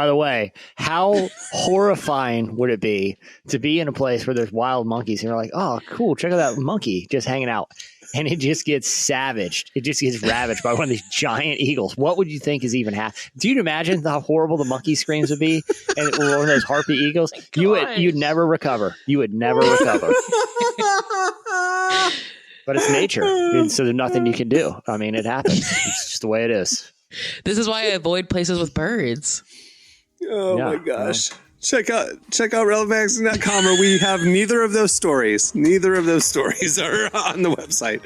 the way, how horrifying would it be to be in a place where there's wild monkeys and you're like, oh, cool, check out that monkey just hanging out. And it just gets savaged. It just gets ravaged by one of these giant eagles. What would you think is even happening? Do you imagine how horrible the monkey screams would be? And one of those harpy eagles, you'd never recover. You would never recover. But it's nature, and so there's nothing you can do. I mean, it happens. It's just the way it is. This is why I avoid places with birds. Oh my gosh. Check out relevantmagazine.com, or we have neither of those stories. Neither of those stories are on the website.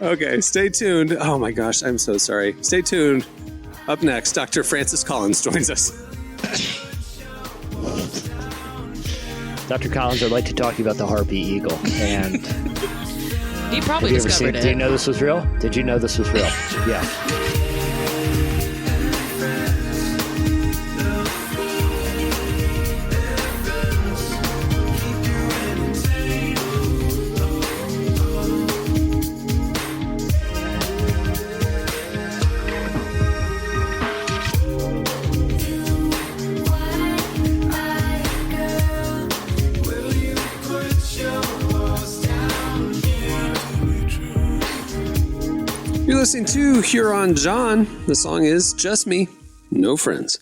Okay, stay tuned. Oh my gosh, I'm so sorry. Stay tuned. Up next, Dr. Francis Collins joins us. Dr. Collins, I'd like to talk to you about the Harpy Eagle. And He probably discovered it. Do you know this was real? Did you know this was real? Yeah. You're listening to Huron John. The song is Just Me, No Friends.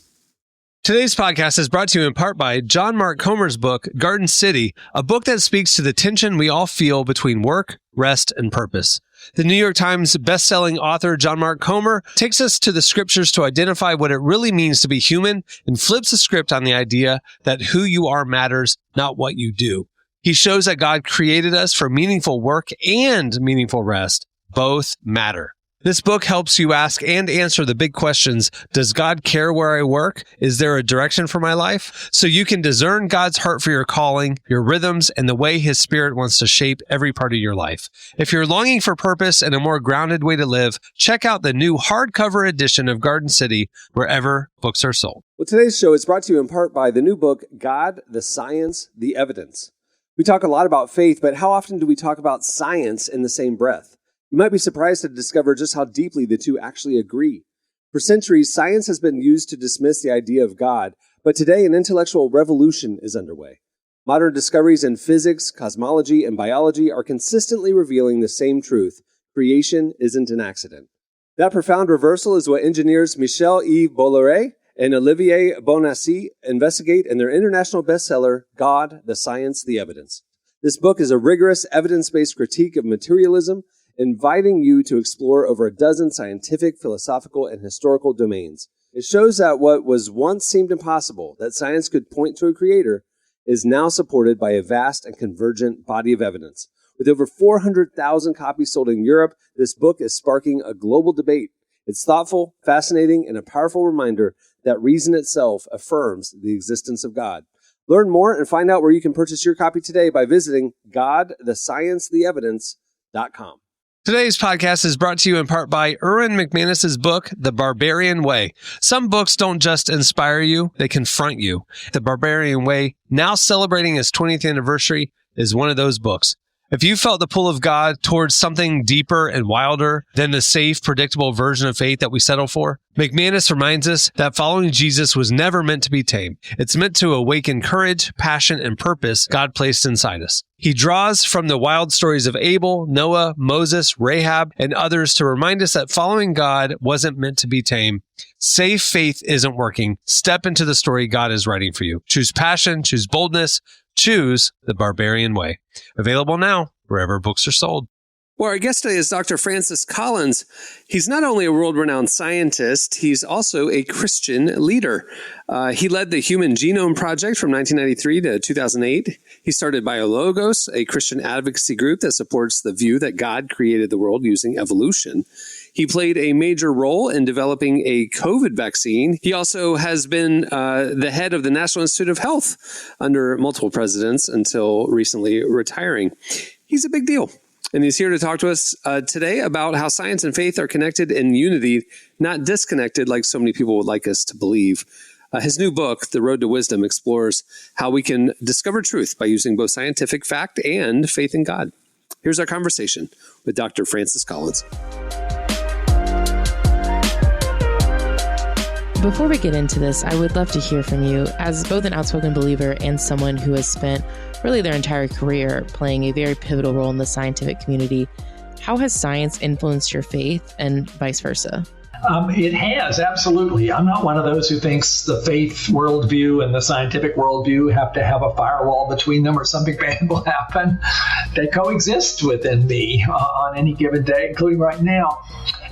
Today's podcast is brought to you in part by John Mark Comer's book, Garden City, a book that speaks to the tension we all feel between work, rest, and purpose. The New York Times best-selling author John Mark Comer takes us to the scriptures to identify what it really means to be human and flips the script on the idea that who you are matters, not what you do. He shows that God created us for meaningful work and meaningful rest. Both matter. This book helps you ask and answer the big questions. Does God care where I work? Is there a direction for my life? So you can discern God's heart for your calling, your rhythms, and the way His Spirit wants to shape every part of your life. If you're longing for purpose and a more grounded way to live, check out the new hardcover edition of Garden City wherever books are sold. Well, today's show is brought to you in part by the new book, God, the Science, the Evidence. We talk a lot about faith, but how often do we talk about science in the same breath? You might be surprised to discover just how deeply the two actually agree. For centuries, science has been used to dismiss the idea of God, but today an intellectual revolution is underway. Modern discoveries in physics, cosmology, and biology are consistently revealing the same truth: creation isn't an accident. That profound reversal is what engineers Michel-Yves Bolloré and Olivier Bonassi investigate in their international bestseller, God, the Science, the Evidence. This book is a rigorous, evidence-based critique of materialism, inviting you to explore over a dozen scientific, philosophical, and historical domains. It shows that what was once seemed impossible, that science could point to a creator, is now supported by a vast and convergent body of evidence. With over 400,000 copies sold in Europe, this book is sparking a global debate. It's thoughtful, fascinating, and a powerful reminder that reason itself affirms the existence of God. Learn more and find out where you can purchase your copy today by visiting godthesciencetheevidence.com. Today's podcast is brought to you in part by Erwin McManus's book, The Barbarian Way. Some books don't just inspire you, they confront you. The Barbarian Way, now celebrating its 20th anniversary, is one of those books. If you felt the pull of God towards something deeper and wilder than the safe, predictable version of faith that we settle for, McManus reminds us that following Jesus was never meant to be tame. It's meant to awaken courage, passion, and purpose God placed inside us. He draws from the wild stories of Abel, Noah, Moses, Rahab, and others to remind us that following God wasn't meant to be tame. Safe faith isn't working. Step into the story God is writing for you. Choose passion, choose boldness, choose the Barbarian Way. Available now wherever books are sold. Well, our guest today is Dr. Francis Collins. He's not only a world-renowned scientist, he's also a Christian leader. He led the Human Genome Project from 1993 to 2008. He started BioLogos, a Christian advocacy group that supports the view that God created the world using evolution. He played a major role in developing a COVID vaccine. He also has been the head of the National Institute of Health under multiple presidents until recently retiring. He's a big deal. And he's here to talk to us today about how science and faith are connected in unity, not disconnected like so many people would like us to believe. His new book, The Road to Wisdom, explores how we can discover truth by using both scientific fact and faith in God. Here's our conversation with Dr. Francis Collins. Before we get into this, I would love to hear from you as both an outspoken believer and someone who has spent really their entire career playing a very pivotal role in the scientific community. How has science influenced your faith and vice versa? It has, absolutely. I'm not one of those who thinks the faith worldview and the scientific worldview have to have a firewall between them or something bad will happen. They coexist within me on any given day, including right now.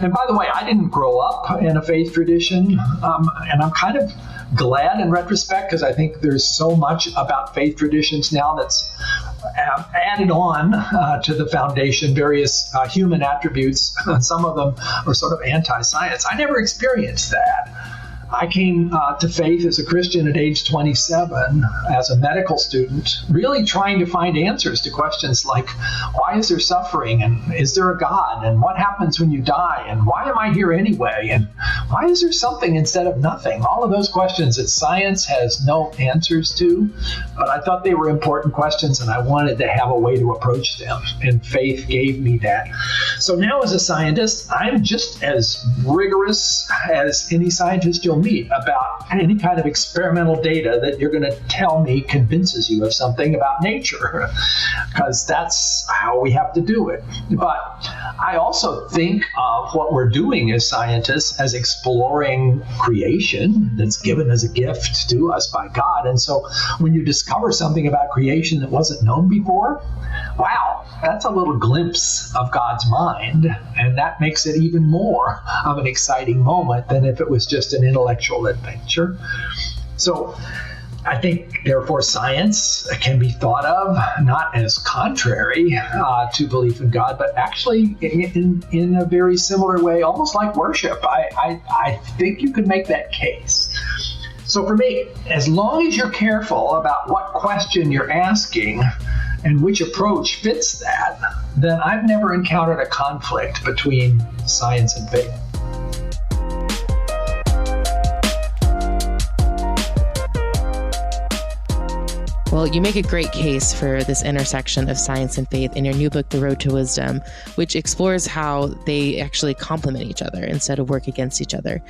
And by the way, I didn't grow up in a faith tradition, and I'm kind of glad in retrospect because I think there's so much about faith traditions now that's added on to the foundation, various human attributes. Some of them are sort of anti-science. I never experienced that. I came to faith as a Christian at age 27 as a medical student, really trying to find answers to questions like, why is there suffering? And is there a God? And what happens when you die? And why am I here anyway? And why is there something instead of nothing? All of those questions that science has no answers to, but I thought they were important questions and I wanted to have a way to approach them. And faith gave me that. So now as a scientist, I'm just as rigorous as any scientist you'll meet about any kind of experimental data that you're going to tell me convinces you of something about nature, because that's how we have to do it. But I also think of what we're doing as scientists as exploring creation that's given as a gift to us by God. And so when you discover something about creation that wasn't known before, wow, that's a little glimpse of God's mind, and that makes it even more of an exciting moment than if it was just an intellectual adventure. So I think, therefore, science can be thought of not as contrary to belief in God, but actually in a very similar way, almost like worship. I think you could make that case. So for me, as long as you're careful about what question you're asking and which approach fits that, then I've never encountered a conflict between science and faith. Well, you make a great case for this intersection of science and faith in your new book, The Road to Wisdom, which explores how they actually complement each other instead of work against each other.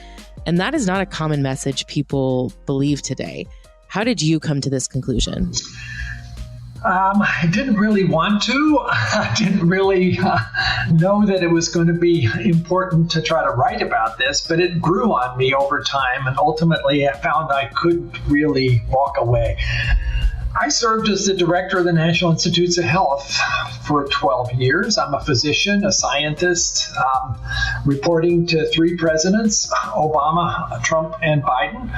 And that is not a common message people believe today. How did you come to this conclusion? I didn't really want to. I didn't really know that it was going to be important to try to write about this, but it grew on me over time, and ultimately I found I couldn't really walk away. I served as the director of the National Institutes of Health for 12 years. I'm a physician, a scientist, reporting to three presidents, Obama, Trump, and Biden.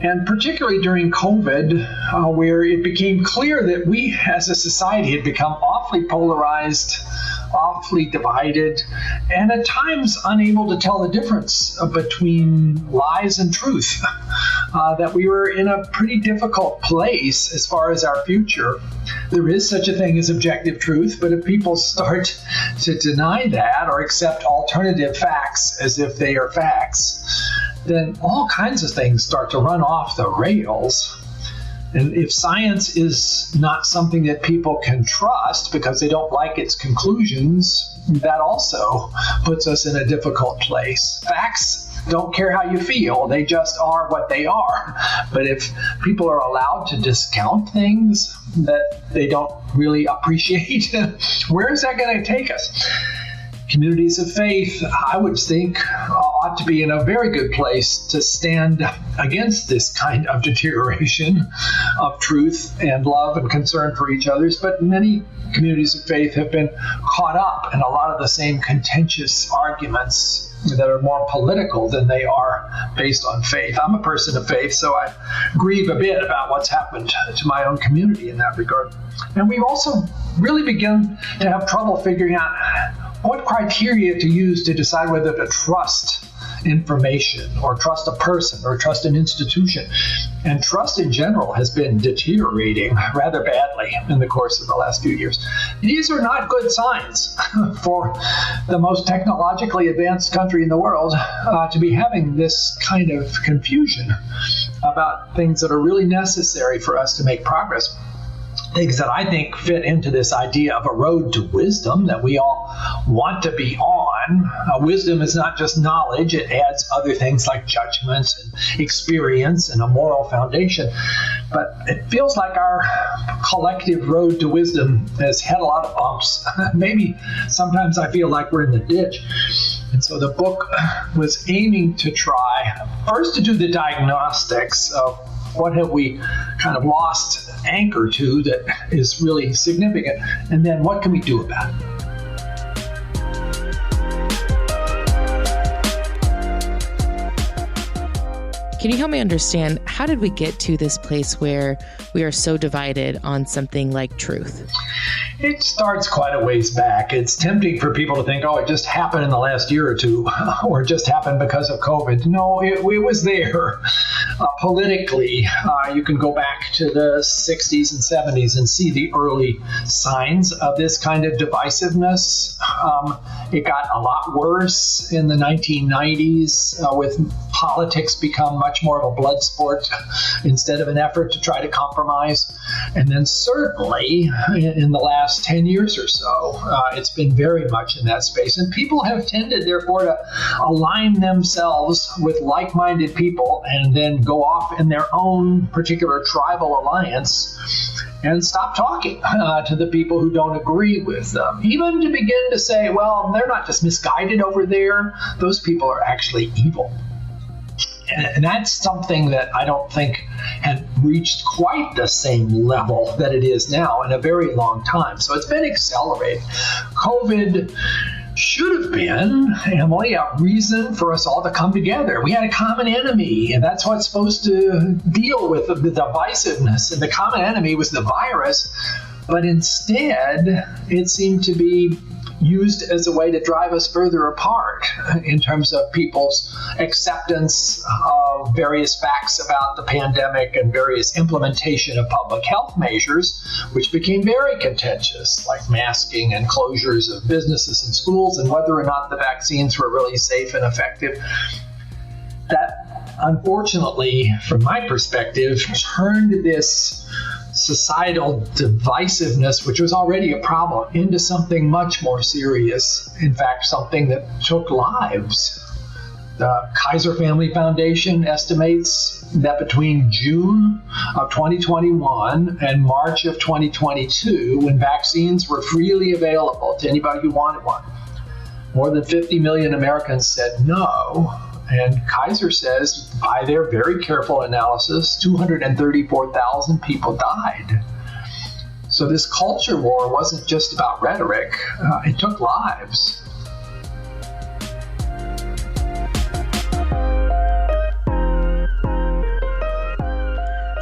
And particularly during COVID, where it became clear that we as a society had become awfully polarized, awfully divided, and at times unable to tell the difference between lies and truth, that we were in a pretty difficult place as far as our future. There is such a thing as objective truth, but if people start to deny that or accept alternative facts as if they are facts, then all kinds of things start to run off the rails. And if science is not something that people can trust because they don't like its conclusions, that also puts us in a difficult place. Facts don't care how you feel. They just are what they are. But if people are allowed to discount things that they don't really appreciate, where is that going to take us? Communities of faith, I would think, ought to be in a very good place to stand against this kind of deterioration of truth and love and concern for each other. But many communities of faith have been caught up in a lot of the same contentious arguments that are more political than they are based on faith. I'm a person of faith, so I grieve a bit about what's happened to my own community in that regard. And we've also really begun to have trouble figuring out what criteria to use to decide whether to trust information or trust a person or trust an institution. And trust in general has been deteriorating rather badly in the course of the last few years. These are not good signs for the most technologically advanced country in the world to be having this kind of confusion about things that are really necessary for us to make progress. Things that I think fit into this idea of a road to wisdom that we all want to be on. Wisdom is not just knowledge. It adds other things like judgments and experience and a moral foundation. But it feels like our collective road to wisdom has had a lot of bumps. Maybe sometimes I feel like we're in the ditch. And so the book was aiming to try first to do the diagnostics of what have we kind of lost anchor to that is really significant, and then what can we do about it? Can you help me understand, how did we get to this place where we are so divided on something like truth? It starts quite a ways back. It's tempting for people to think, oh, it just happened in the last year or two, or it just happened because of COVID. No, it was there. Politically, you can go back to the 60s and 70s and see the early signs of this kind of divisiveness. It got a lot worse in the 1990s with politics become much more of a blood sport instead of an effort to try to compromise. And then certainly in the last 10 years or so, it's been very much in that space. And people have tended, therefore, to align themselves with like-minded people and then go off in their own particular tribal alliance and stop talking to the people who don't agree with them. Even to begin to say, well, they're not just misguided over there, those people are actually evil. And that's something that I don't think had reached quite the same level that it is now in a very long time. So it's been accelerating. COVID should have been, Emily, a reason for us all to come together. We had a common enemy, and that's what's supposed to deal with the divisiveness. And the common enemy was the virus, but instead it seemed to be used as a way to drive us further apart in terms of people's acceptance of various facts about the pandemic and various implementation of public health measures, which became very contentious, like masking and closures of businesses and schools, and whether or not the vaccines were really safe and effective. That, unfortunately, from my perspective, turned this societal divisiveness, which was already a problem, into something much more serious. In fact, something that took lives. The Kaiser Family Foundation estimates that between June of 2021 and March of 2022, when vaccines were freely available to anybody who wanted one, more than 50 million Americans said no. And Kaiser says, by their very careful analysis, 234,000 people died. So this culture war wasn't just about rhetoric, it took lives.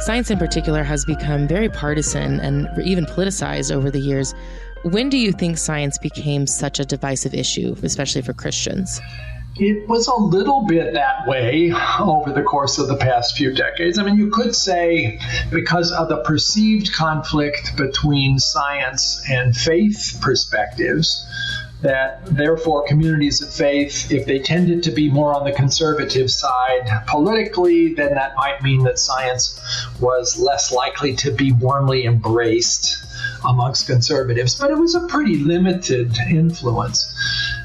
Science in particular has become very partisan and even politicized over the years. When do you think science became such a divisive issue, especially for Christians? It was a little bit that way over the course of the past few decades. I mean, you could say because of the perceived conflict between science and faith perspectives, that therefore communities of faith, if they tended to be more on the conservative side politically, then that might mean that science was less likely to be warmly embraced amongst conservatives. But it was a pretty limited influence.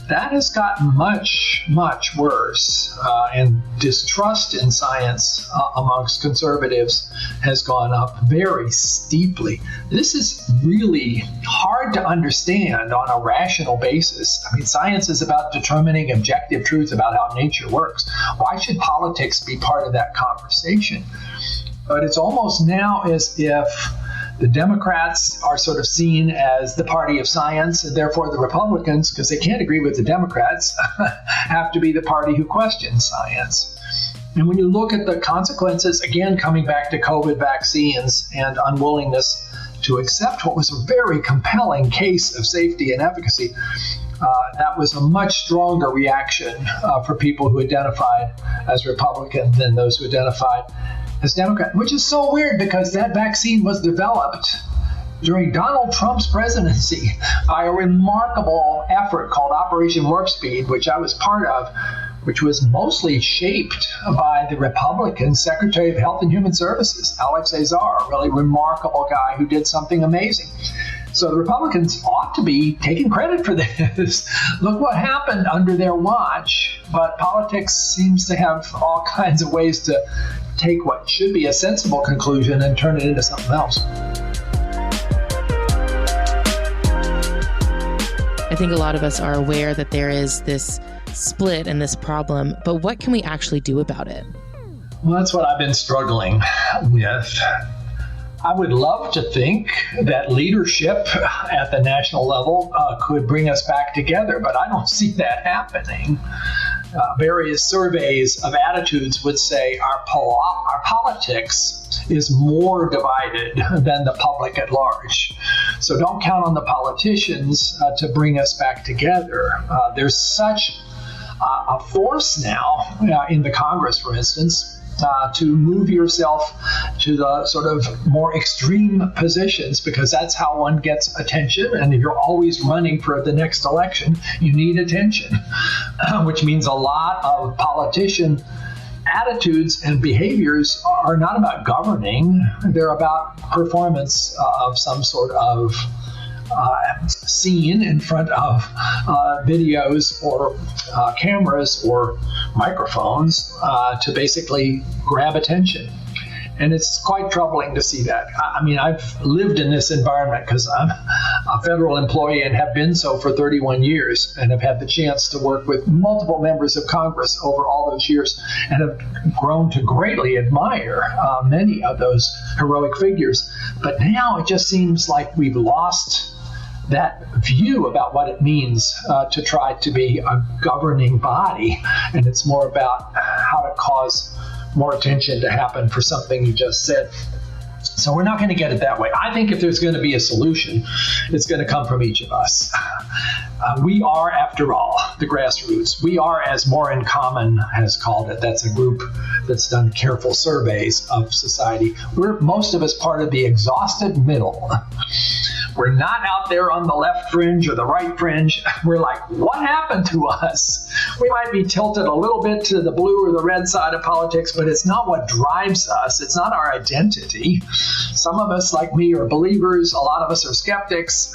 That has gotten much, much worse, and distrust in science amongst conservatives has gone up very steeply. This is really hard to understand on a rational basis. I mean, science is about determining objective truth about how nature works. Why should politics be part of that conversation? But it's almost now as if the Democrats are sort of seen as the party of science, and therefore the Republicans, because they can't agree with the Democrats, have to be the party who questions science. And when you look at the consequences, again, coming back to COVID vaccines and unwillingness to accept what was a very compelling case of safety and efficacy, that was a much stronger reaction for people who identified as Republican than those who identified as Democrat, which is so weird because that vaccine was developed during Donald Trump's presidency by a remarkable effort called Operation Warp Speed, which I was part of, which was mostly shaped by the Republican Secretary of Health and Human Services, Alex Azar, a really remarkable guy who did something amazing. So the Republicans ought to be taking credit for this. Look what happened under their watch. But politics seems to have all kinds of ways to take what should be a sensible conclusion and turn it into something else. I think a lot of us are aware that there is this split in this problem, but what can we actually do about it? Well, that's what I've been struggling with. I would love to think that leadership at the national level could bring us back together, but I don't see that happening. Various surveys of attitudes would say our politics is more divided than the public at large. So don't count on the politicians to bring us back together. There's such a force now in the Congress, for instance, to move yourself to the sort of more extreme positions, because that's how one gets attention. And if you're always running for the next election, you need attention, which means a lot of politician attitudes and behaviors are not about governing. They're about performance of some sort of scene in front of videos or cameras or microphones to basically grab attention. And it's quite troubling to see that. I mean, I've lived in this environment because I'm a federal employee and have been so for 31 years and have had the chance to work with multiple members of Congress over all those years and have grown to greatly admire many of those heroic figures. But now it just seems like we've lost that view about what it means to try to be a governing body. And it's more about how to cause more attention to happen for something you just said. So we're not going to get it that way. I think if there's going to be a solution, it's going to come from each of us. We are, after all, the grassroots. We are, as More in Common has called it. That's a group that's done careful surveys of society. We're, most of us, part of the exhausted middle. We're not out there on the left fringe or the right fringe. We're like, what happened to us? We might be tilted a little bit to the blue or the red side of politics, but it's not what drives us. It's not our identity. Some of us, like me, are believers. A lot of us are skeptics.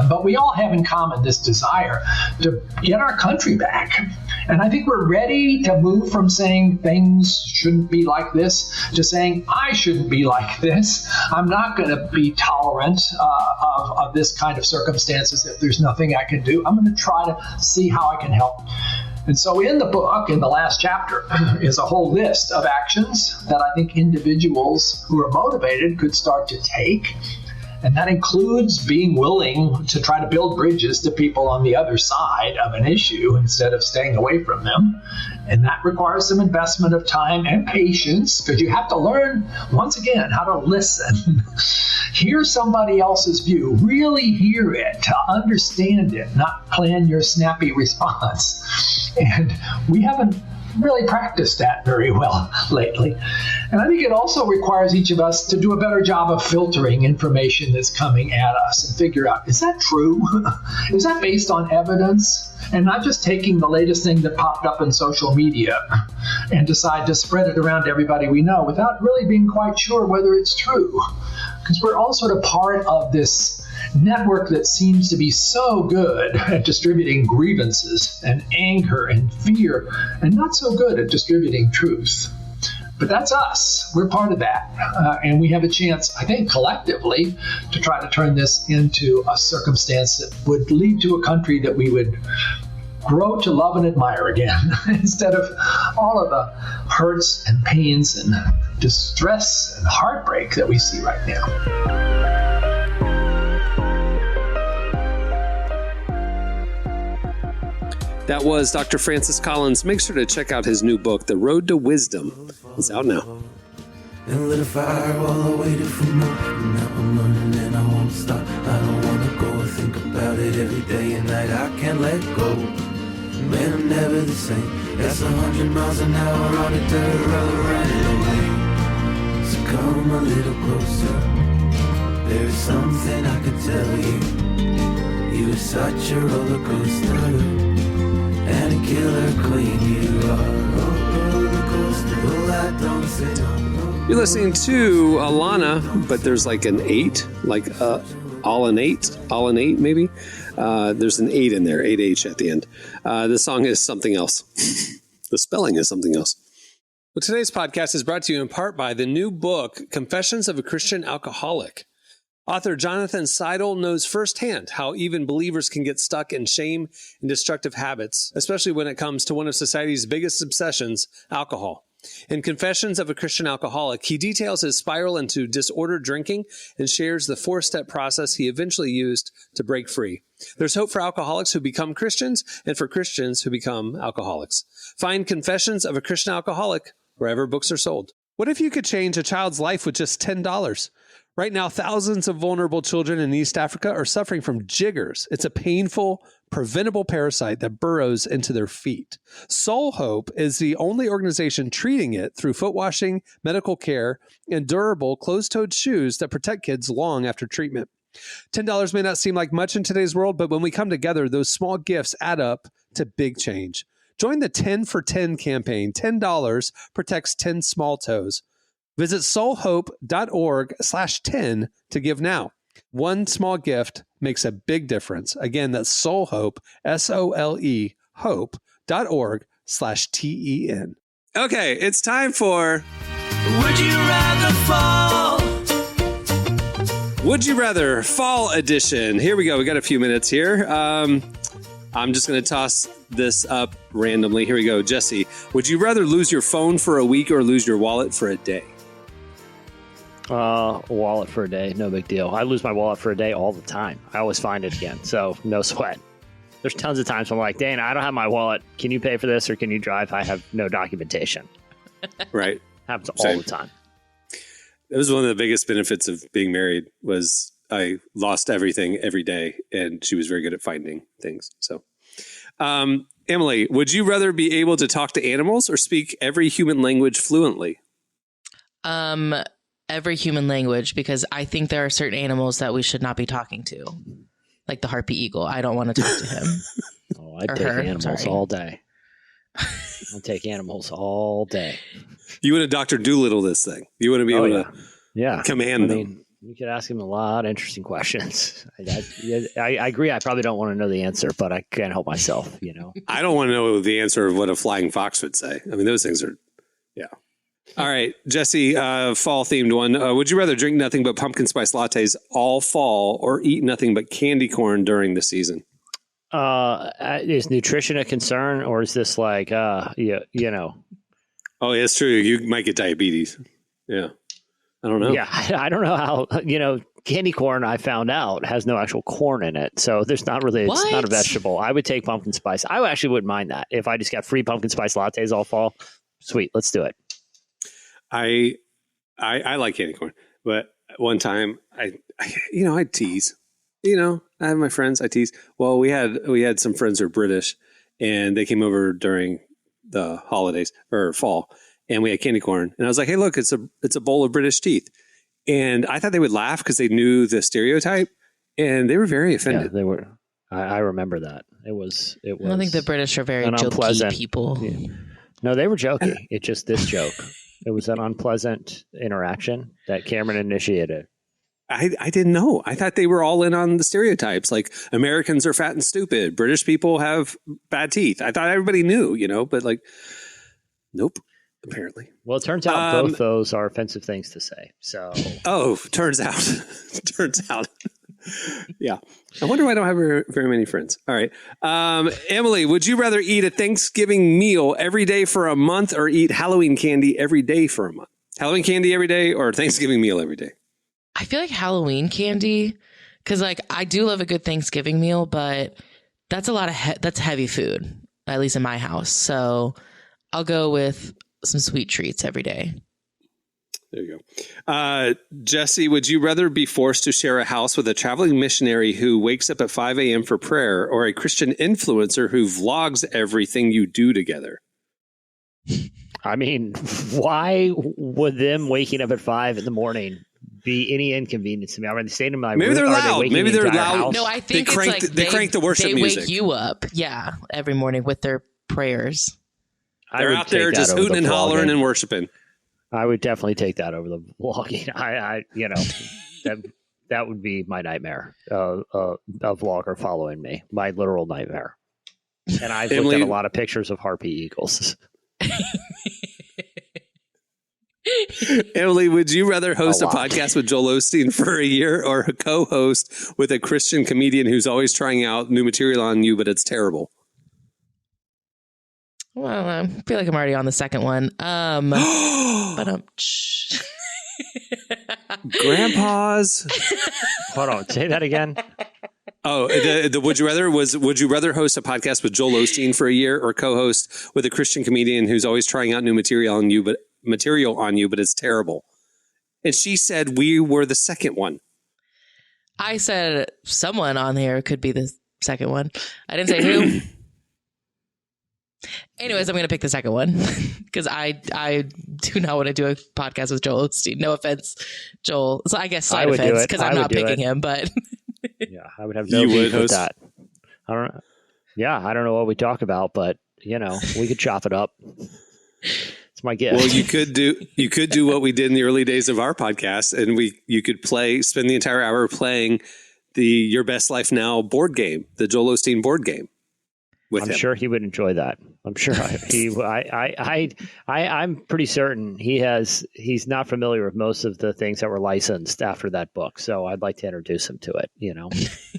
But we all have in common this desire to get our country back. And I think we're ready to move from saying things shouldn't be like this to saying I shouldn't be like this. I'm not going to be tolerant of this kind of circumstances if there's nothing I can do. I'm going to try to see how I can help. And so in the book, in the last chapter, is a whole list of actions that I think individuals who are motivated could start to take. And that includes being willing to try to build bridges to people on the other side of an issue instead of staying away from them. And that requires some investment of time and patience, because you have to learn, once again, how to listen. Hear somebody else's view, really hear it, understand it, not plan your snappy response. And we haven't really practiced that very well lately. And I think it also requires each of us to do a better job of filtering information that's coming at us and figure out, is that true? Is that based on evidence? And not just taking the latest thing that popped up in social media and decide to spread it around to everybody we know without really being quite sure whether it's true. Because we're all sort of part of this network that seems to be so good at distributing grievances and anger and fear, and not so good at distributing truth. But that's us. We're part of that. And we have a chance, I think, collectively, to try to turn this into a circumstance that would lead to a country that we would grow to love and admire again, instead of all of the hurts and pains and distress and heartbreak that we see right now. That was Dr. Francis Collins. Make sure to check out his new book, The Road to Wisdom. It's out now. And lit a fire while I waited for more. Now I'm learning and I won't stop. I don't want to go and think about it every day and night. I can't let go. Man, I'm never the same. That's 100 miles an hour on the dirt road right away. So come a little closer. There's something I could tell you. You were such a roller coaster. And a killer queen you are. Roller coaster. Well, I don't say no. You're listening to Alana, but there's like an 8, like all an 8 maybe. There's an 8 in there, 8H at the end. The song is something else. The spelling is something else. Well, today's podcast is brought to you in part by the new book, Confessions of a Christian Alcoholic. Author Jonathan Seidel knows firsthand how even believers can get stuck in shame and destructive habits, especially when it comes to one of society's biggest obsessions, alcohol. In Confessions of a Christian Alcoholic, he details his spiral into disordered drinking and shares the 4-step process he eventually used to break free. There's hope for alcoholics who become Christians and for Christians who become alcoholics. Find Confessions of a Christian Alcoholic wherever books are sold. What if you could change a child's life with just $10? Right now, thousands of vulnerable children in East Africa are suffering from jiggers. It's a painful, preventable parasite that burrows into their feet. Soul Hope is the only organization treating it through foot washing, medical care, and durable closed-toed shoes that protect kids long after treatment. $10 may not seem like much in today's world, but when we come together, those small gifts add up to big change. Join the 10 for 10 campaign. $10 protects 10 small toes. Visit soulhope.org/10 to give now. One small gift makes a big difference. Again, that's Soulhope, SOLE, hope.org/TEN. Okay, it's time for Would you rather fall? Would You Rather Fall Edition. Here we go. We got a few minutes here. I'm just going to toss this up randomly. Here we go. Jesse, would you rather lose your phone for a week or lose your wallet for a day? Wallet for a day, no big deal. I lose my wallet for a day all the time. I always find it again, so no sweat. There's tons of times I'm like, Dana, I don't have my wallet. Can you pay for this or can you drive? I have no documentation. Right. Happens Same. all the time. That was one of the biggest benefits of being married was I lost everything every day, and she was very good at finding things. So, Emily, would you rather be able to talk to animals or speak every human language fluently? Every human language, because I think there are certain animals that we should not be talking to, like the harpy eagle. I don't want to talk to him. Oh, I'd Or take her, animals sorry. all day. I'll take animals all day. You want to Dr. Doolittle this thing. You want to be able to command them. Mean, you could ask him a lot of interesting questions. I agree. I probably don't want to know the answer, but I can't help myself, you know. I don't want to know the answer of what a flying fox would say. I mean, those things are, yeah. All right, Jesse, fall-themed one. Would you rather drink nothing but pumpkin spice lattes all fall or eat nothing but candy corn during the season? Is nutrition a concern, or is this like, you know? Oh, yeah, it's true. You might get diabetes. Yeah. I don't know. Yeah, I don't know how, candy corn, I found out, has no actual corn in it. So there's not really, it's not a vegetable. I would take pumpkin spice. I actually wouldn't mind that. If I just got free pumpkin spice lattes all fall, sweet, let's do it. I like candy corn, but one time I tease, I have my friends, I tease. Well, we had some friends who are British and they came over during the holidays or fall and we had candy corn and I was like, hey, look, it's a bowl of British teeth. And I thought they would laugh because they knew the stereotype and they were very offended. Yeah, they were. I remember that. It was. I don't think the British are very unpleasant jokey people. Yeah. No, they were joking. It's just this joke. It was an unpleasant interaction that Cameron initiated. I didn't know. I thought they were all in on the stereotypes. Like Americans are fat and stupid. British people have bad teeth. I thought everybody knew, but like, nope, apparently. Well, it turns out both those are offensive things to say. So. Oh, turns out. Yeah. I wonder why I don't have very many friends. All right. Emily, would you rather eat a Thanksgiving meal every day for a month or eat Halloween candy every day for a month? Halloween candy every day or Thanksgiving meal every day? I feel like Halloween candy, because like I do love a good Thanksgiving meal, but that's a lot of that's heavy food, at least in my house. So I'll go with some sweet treats every day. There you go. Jesse, would you rather be forced to share a house with a traveling missionary who wakes up at 5 a.m. for prayer or a Christian influencer who vlogs everything you do together? I mean, why would them waking up at 5 a.m. be any inconvenience to me? I mean, they stayed in my Maybe room. they're loud. Maybe they're loud. House? No, I think they crank the worship music. They wake you up, every morning with their prayers. They're out there just hooting and hollering and worshiping. I would definitely take that over the vlogging. That would be my nightmare. A vlogger following me, my literal nightmare. And I've looked at a lot of pictures of harpy eagles. Emily, would you rather host a podcast with Joel Osteen for a year or a co-host with a Christian comedian who's always trying out new material on you, but it's terrible? Well, I feel like I'm already on the second one. But Grandpa's. Hold on, say that again. Oh, the would you rather was, would you rather host a podcast with Joel Osteen for a year or co-host with a Christian comedian who's always trying out new material on you, but it's terrible? And she said we were the second one. I said someone on here could be the second one. I didn't say who. Anyways, I'm going to pick the second one because I do not want to do a podcast with Joel Osteen. No offense, Joel. So I guess slight offense because I'm not picking him, but yeah, I would have no beef with that. I don't. Yeah, I don't know what we talk about, but we could chop it up. It's my gift. Well, you could do what we did in the early days of our podcast, and you could spend the entire hour playing the Your Best Life Now board game, the Joel Osteen board game. I'm sure he would enjoy that. I'm sure I'm pretty certain he's not familiar with most of the things that were licensed after that book. So I'd like to introduce him to it,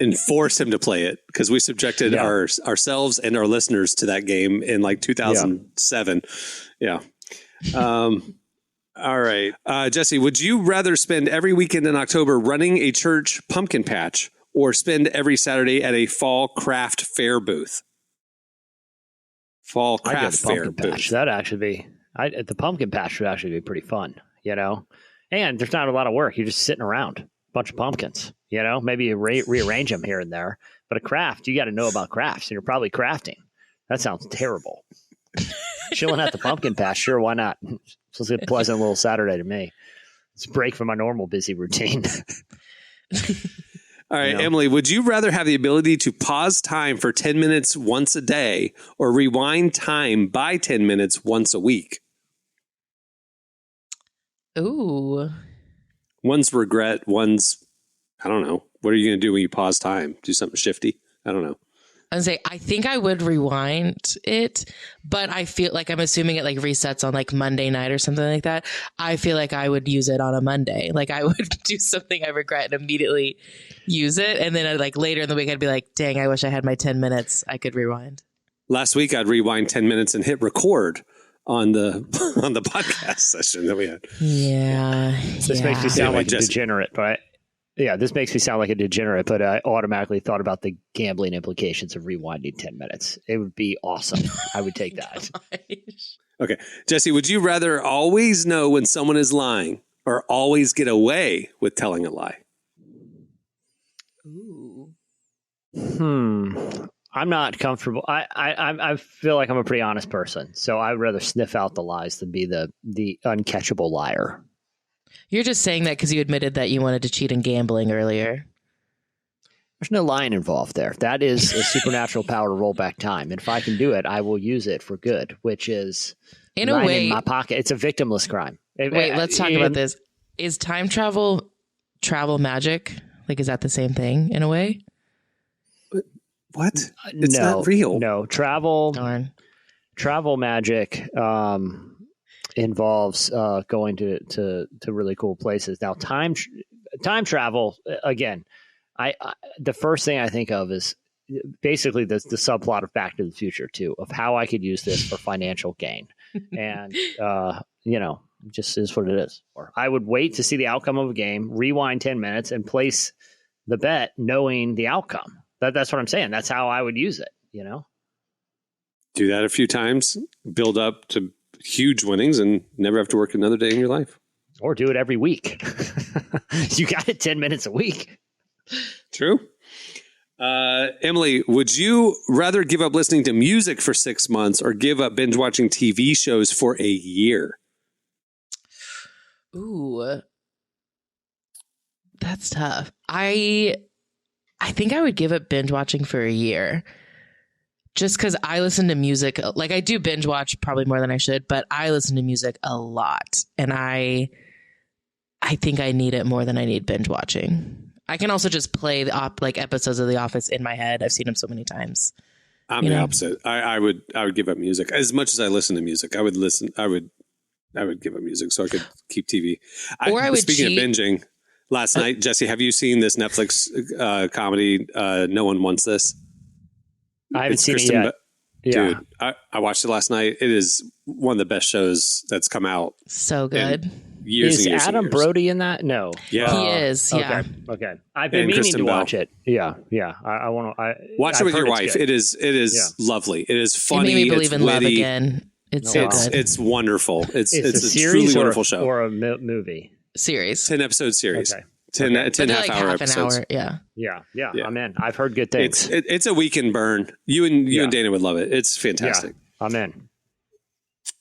and force him to play it because we subjected ourselves and our listeners to that game in like 2007. Yeah. All right. Jesse, would you rather spend every weekend in October running a church pumpkin patch or spend every Saturday at a fall craft fair booth? Fall craft fair booth. That'd actually be, the pumpkin patch would actually be pretty fun, and there's not a lot of work. You're just sitting around, a bunch of pumpkins, maybe you rearrange them here and there, but a craft, you got to know about crafts and you're probably crafting. That sounds terrible. Chilling at the pumpkin patch. Sure. Why not? It's a pleasant little Saturday to me. It's a break from my normal busy routine. All right, Emily, would you rather have the ability to pause time for 10 minutes once a day or rewind time by 10 minutes once a week? Ooh. One's regret, one's, I don't know. What are you going to do when you pause time? Do something shifty? I don't know. I would say, I think I would rewind it, but I feel like I'm assuming it like resets on like Monday night or something like that. I feel like I would use it on a Monday. Like I would do something I regret and immediately use it. And then like later in the week, I'd be like, dang, I wish I had my 10 minutes. I could rewind. Last week, I'd rewind 10 minutes and hit record on the podcast session that we had. Yeah. This makes me sound like a degenerate, but this makes me sound like a degenerate, but I automatically thought about the gambling implications of rewinding 10 minutes. It would be awesome. I would take that. Okay. Jesse, would you rather always know when someone is lying or always get away with telling a lie? Ooh. I'm not comfortable. I feel like I'm a pretty honest person, so I'd rather sniff out the lies than be the uncatchable liar. You're just saying that because you admitted that you wanted to cheat in gambling earlier. There's no lying involved there. That is a supernatural power to roll back time. And if I can do it, I will use it for good, which is in a way in my pocket. It's a victimless crime. Wait, let's talk about this. Is time travel magic? Like, is that the same thing in a way? What? It's not real. No, travel magic involves going to really cool places. Now, time travel again. The first thing I think of is basically the subplot of Back to the Future too, of how I could use this for financial gain, and just is what it is. Or I would wait to see the outcome of a game, rewind 10 minutes, and place the bet knowing the outcome. That's what I'm saying. That's how I would use it. Do that a few times, build up to huge winnings, and never have to work another day in your life. Or do it every week. You got it 10 minutes a week. True. Emily, would you rather give up listening to music for 6 months or give up binge watching TV shows for a year? Ooh, that's tough. I think I would give up binge watching for a year. Just because I listen to music, like I do binge watch probably more than I should, but I listen to music a lot. And I think I need it more than I need binge watching. I can also just play like episodes of The Office in my head. I've seen them so many times. I'm the opposite. I would give up music as much as I listen to music. I would give up music so I could keep TV. Or I would Speaking cheat. of binging, last night, Jesse, have you seen this Netflix comedy? No One Wants This. I haven't It's seen Kristen it yet. Dude, I watched it last night. It is one of the best shows that's come out. So good. Years Is and years Adam and years. Brody in that? No. Yeah. He is, yeah. Okay. I've been And meaning Kristen to Bell. watch it. Yeah. I want to. Watch it with your wife. It is lovely. It is It funny. made me believe it's in love witty. again. It's Oh, so wow. good. It's wonderful. It's a a series truly wonderful show. or a movie. Series. 10 episode series. Okay. 10 But they're like half-hour half episodes. an hour. Yeah. Yeah. Yeah. I'm in. I've heard good things. It's a weekend burn. You and Yeah. Dana would love it. It's fantastic. I'm in.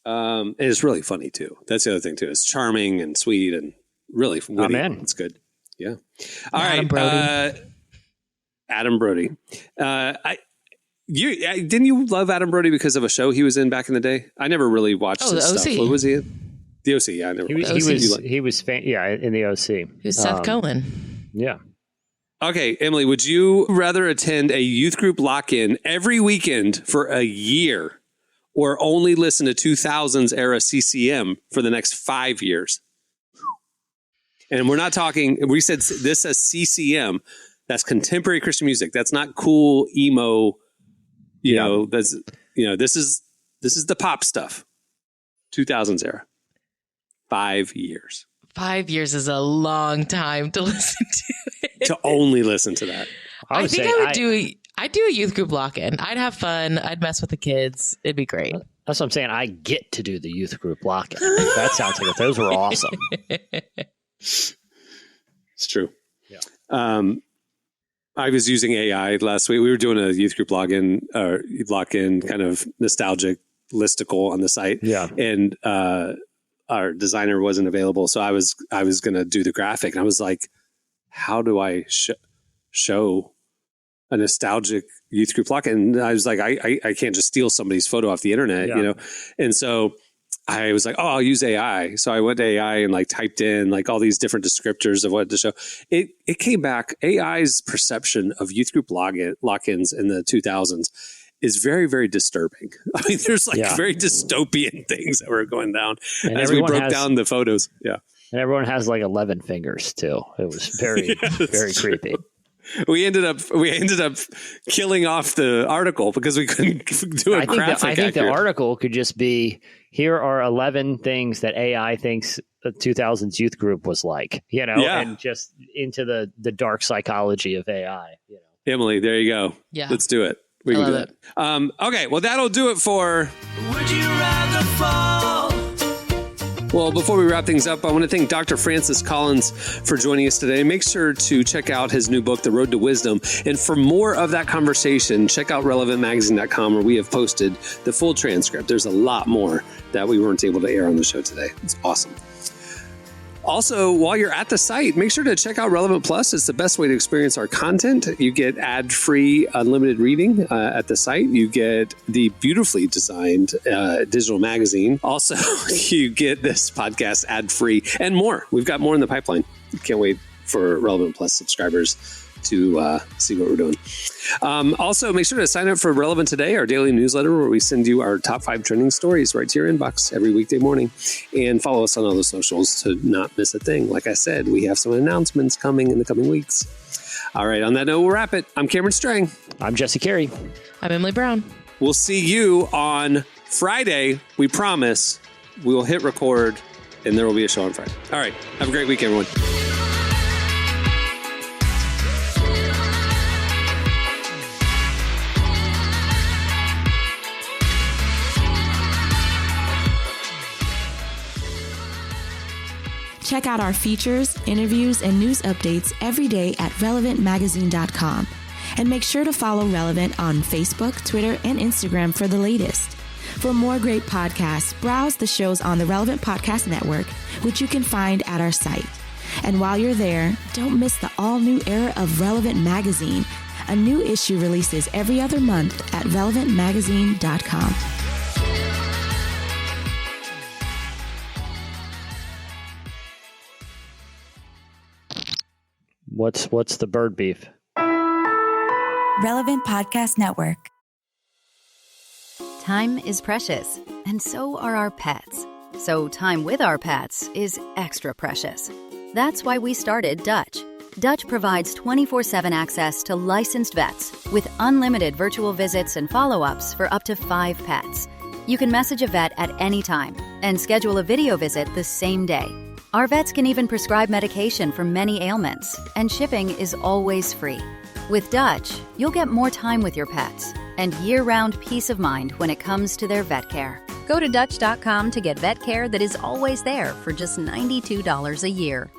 And it's really funny too. That's the other thing too. It's charming and sweet and really witty. I'm in. It's good. Yeah. All Adam right. Brody. Adam Brody. Didn't you love Adam Brody because of a show he was in back in the day? I never really watched Oh, his the stuff. OC. What was he in? The OC. Yeah, I never. He was. watched it. He was in the OC. Who's Seth Cohen? Yeah. Okay, Emily, would you rather attend a youth group lock-in every weekend for a year or only listen to 2000s era CCM for the next 5 years? And we're not talking, we said this as CCM. That's contemporary Christian music. That's not cool emo, you know, that's, you know, this is the pop stuff. 2000s era. 5 years. 5 years is a long time to listen to it. To only listen to that. I think I would I'd do a youth group lock-in. I'd have fun. I'd mess with the kids. It'd be great. That's what I'm saying. I get to do the youth group lock-in. That sounds like those were awesome. It's true. Yeah. I was using AI last week. We were doing a youth group lock-in kind of nostalgic listicle on the site. Yeah. And our designer wasn't available. So I was going to do the graphic. And I was like, how do I show a nostalgic youth group lock-in? And I was like, I can't just steal somebody's photo off the internet, you know? And so I was like, oh, I'll use AI. So I went to AI and like typed in like all these different descriptors of what to show. It came back. AI's perception of youth group lock-ins in the 2000s is very, very disturbing. I mean, there's like very dystopian things that were going down And as we broke down the photos. Yeah. And everyone has like 11 fingers too. It was very, very creepy. We ended up killing off the article because we couldn't do a graphic. I think the article could just be, here are 11 things that AI thinks the 2000s youth group was like, you know, and just into the dark psychology of AI. You know. Emily, there you go. Yeah. Let's do it. We can do it. Okay, well, that'll do it for Would you rather fall? Well, before we wrap things up, I want to thank Dr. Francis Collins for joining us today. Make sure to check out his new book, The Road to Wisdom. And for more of that conversation, check out relevantmagazine.com where we have posted the full transcript. There's a lot more that we weren't able to air on the show today. It's awesome. Also, while you're at the site, make sure to check out Relevant Plus. It's the best way to experience our content. You get ad-free, unlimited reading at the site. You get the beautifully designed digital magazine. Also, you get this podcast ad-free and more. We've got more in the pipeline. Can't wait for Relevant Plus subscribers to see what we're doing. Also, make sure to sign up for Relevant Today, our daily newsletter where we send you our top 5 trending stories right to your inbox every weekday morning. And follow us on all the socials to not miss a thing. Like I said, we have some announcements coming in the coming weeks. All right, on that note, we'll wrap it. I'm Cameron Strang. I'm Jesse Carey. I'm Emily Brown. We'll see you on Friday. We promise we will hit record and there will be a show on Friday. All right, have a great week, everyone. Check out our features, interviews, and news updates every day at relevantmagazine.com. And make sure to follow Relevant on Facebook, Twitter, and Instagram for the latest. For more great podcasts, browse the shows on the Relevant Podcast Network, which you can find at our site. And while you're there, don't miss the all-new era of Relevant Magazine. A new issue releases every other month at relevantmagazine.com. What's the bird beef? Relevant Podcast Network. Time is precious, and so are our pets. So time with our pets is extra precious. That's why we started Dutch. Dutch provides 24/7 access to licensed vets with unlimited virtual visits and follow-ups for up to 5 pets. You can message a vet at any time and schedule a video visit the same day. Our vets can even prescribe medication for many ailments, and shipping is always free. With Dutch, you'll get more time with your pets and year-round peace of mind when it comes to their vet care. Go to Dutch.com to get vet care that is always there for just $92 a year.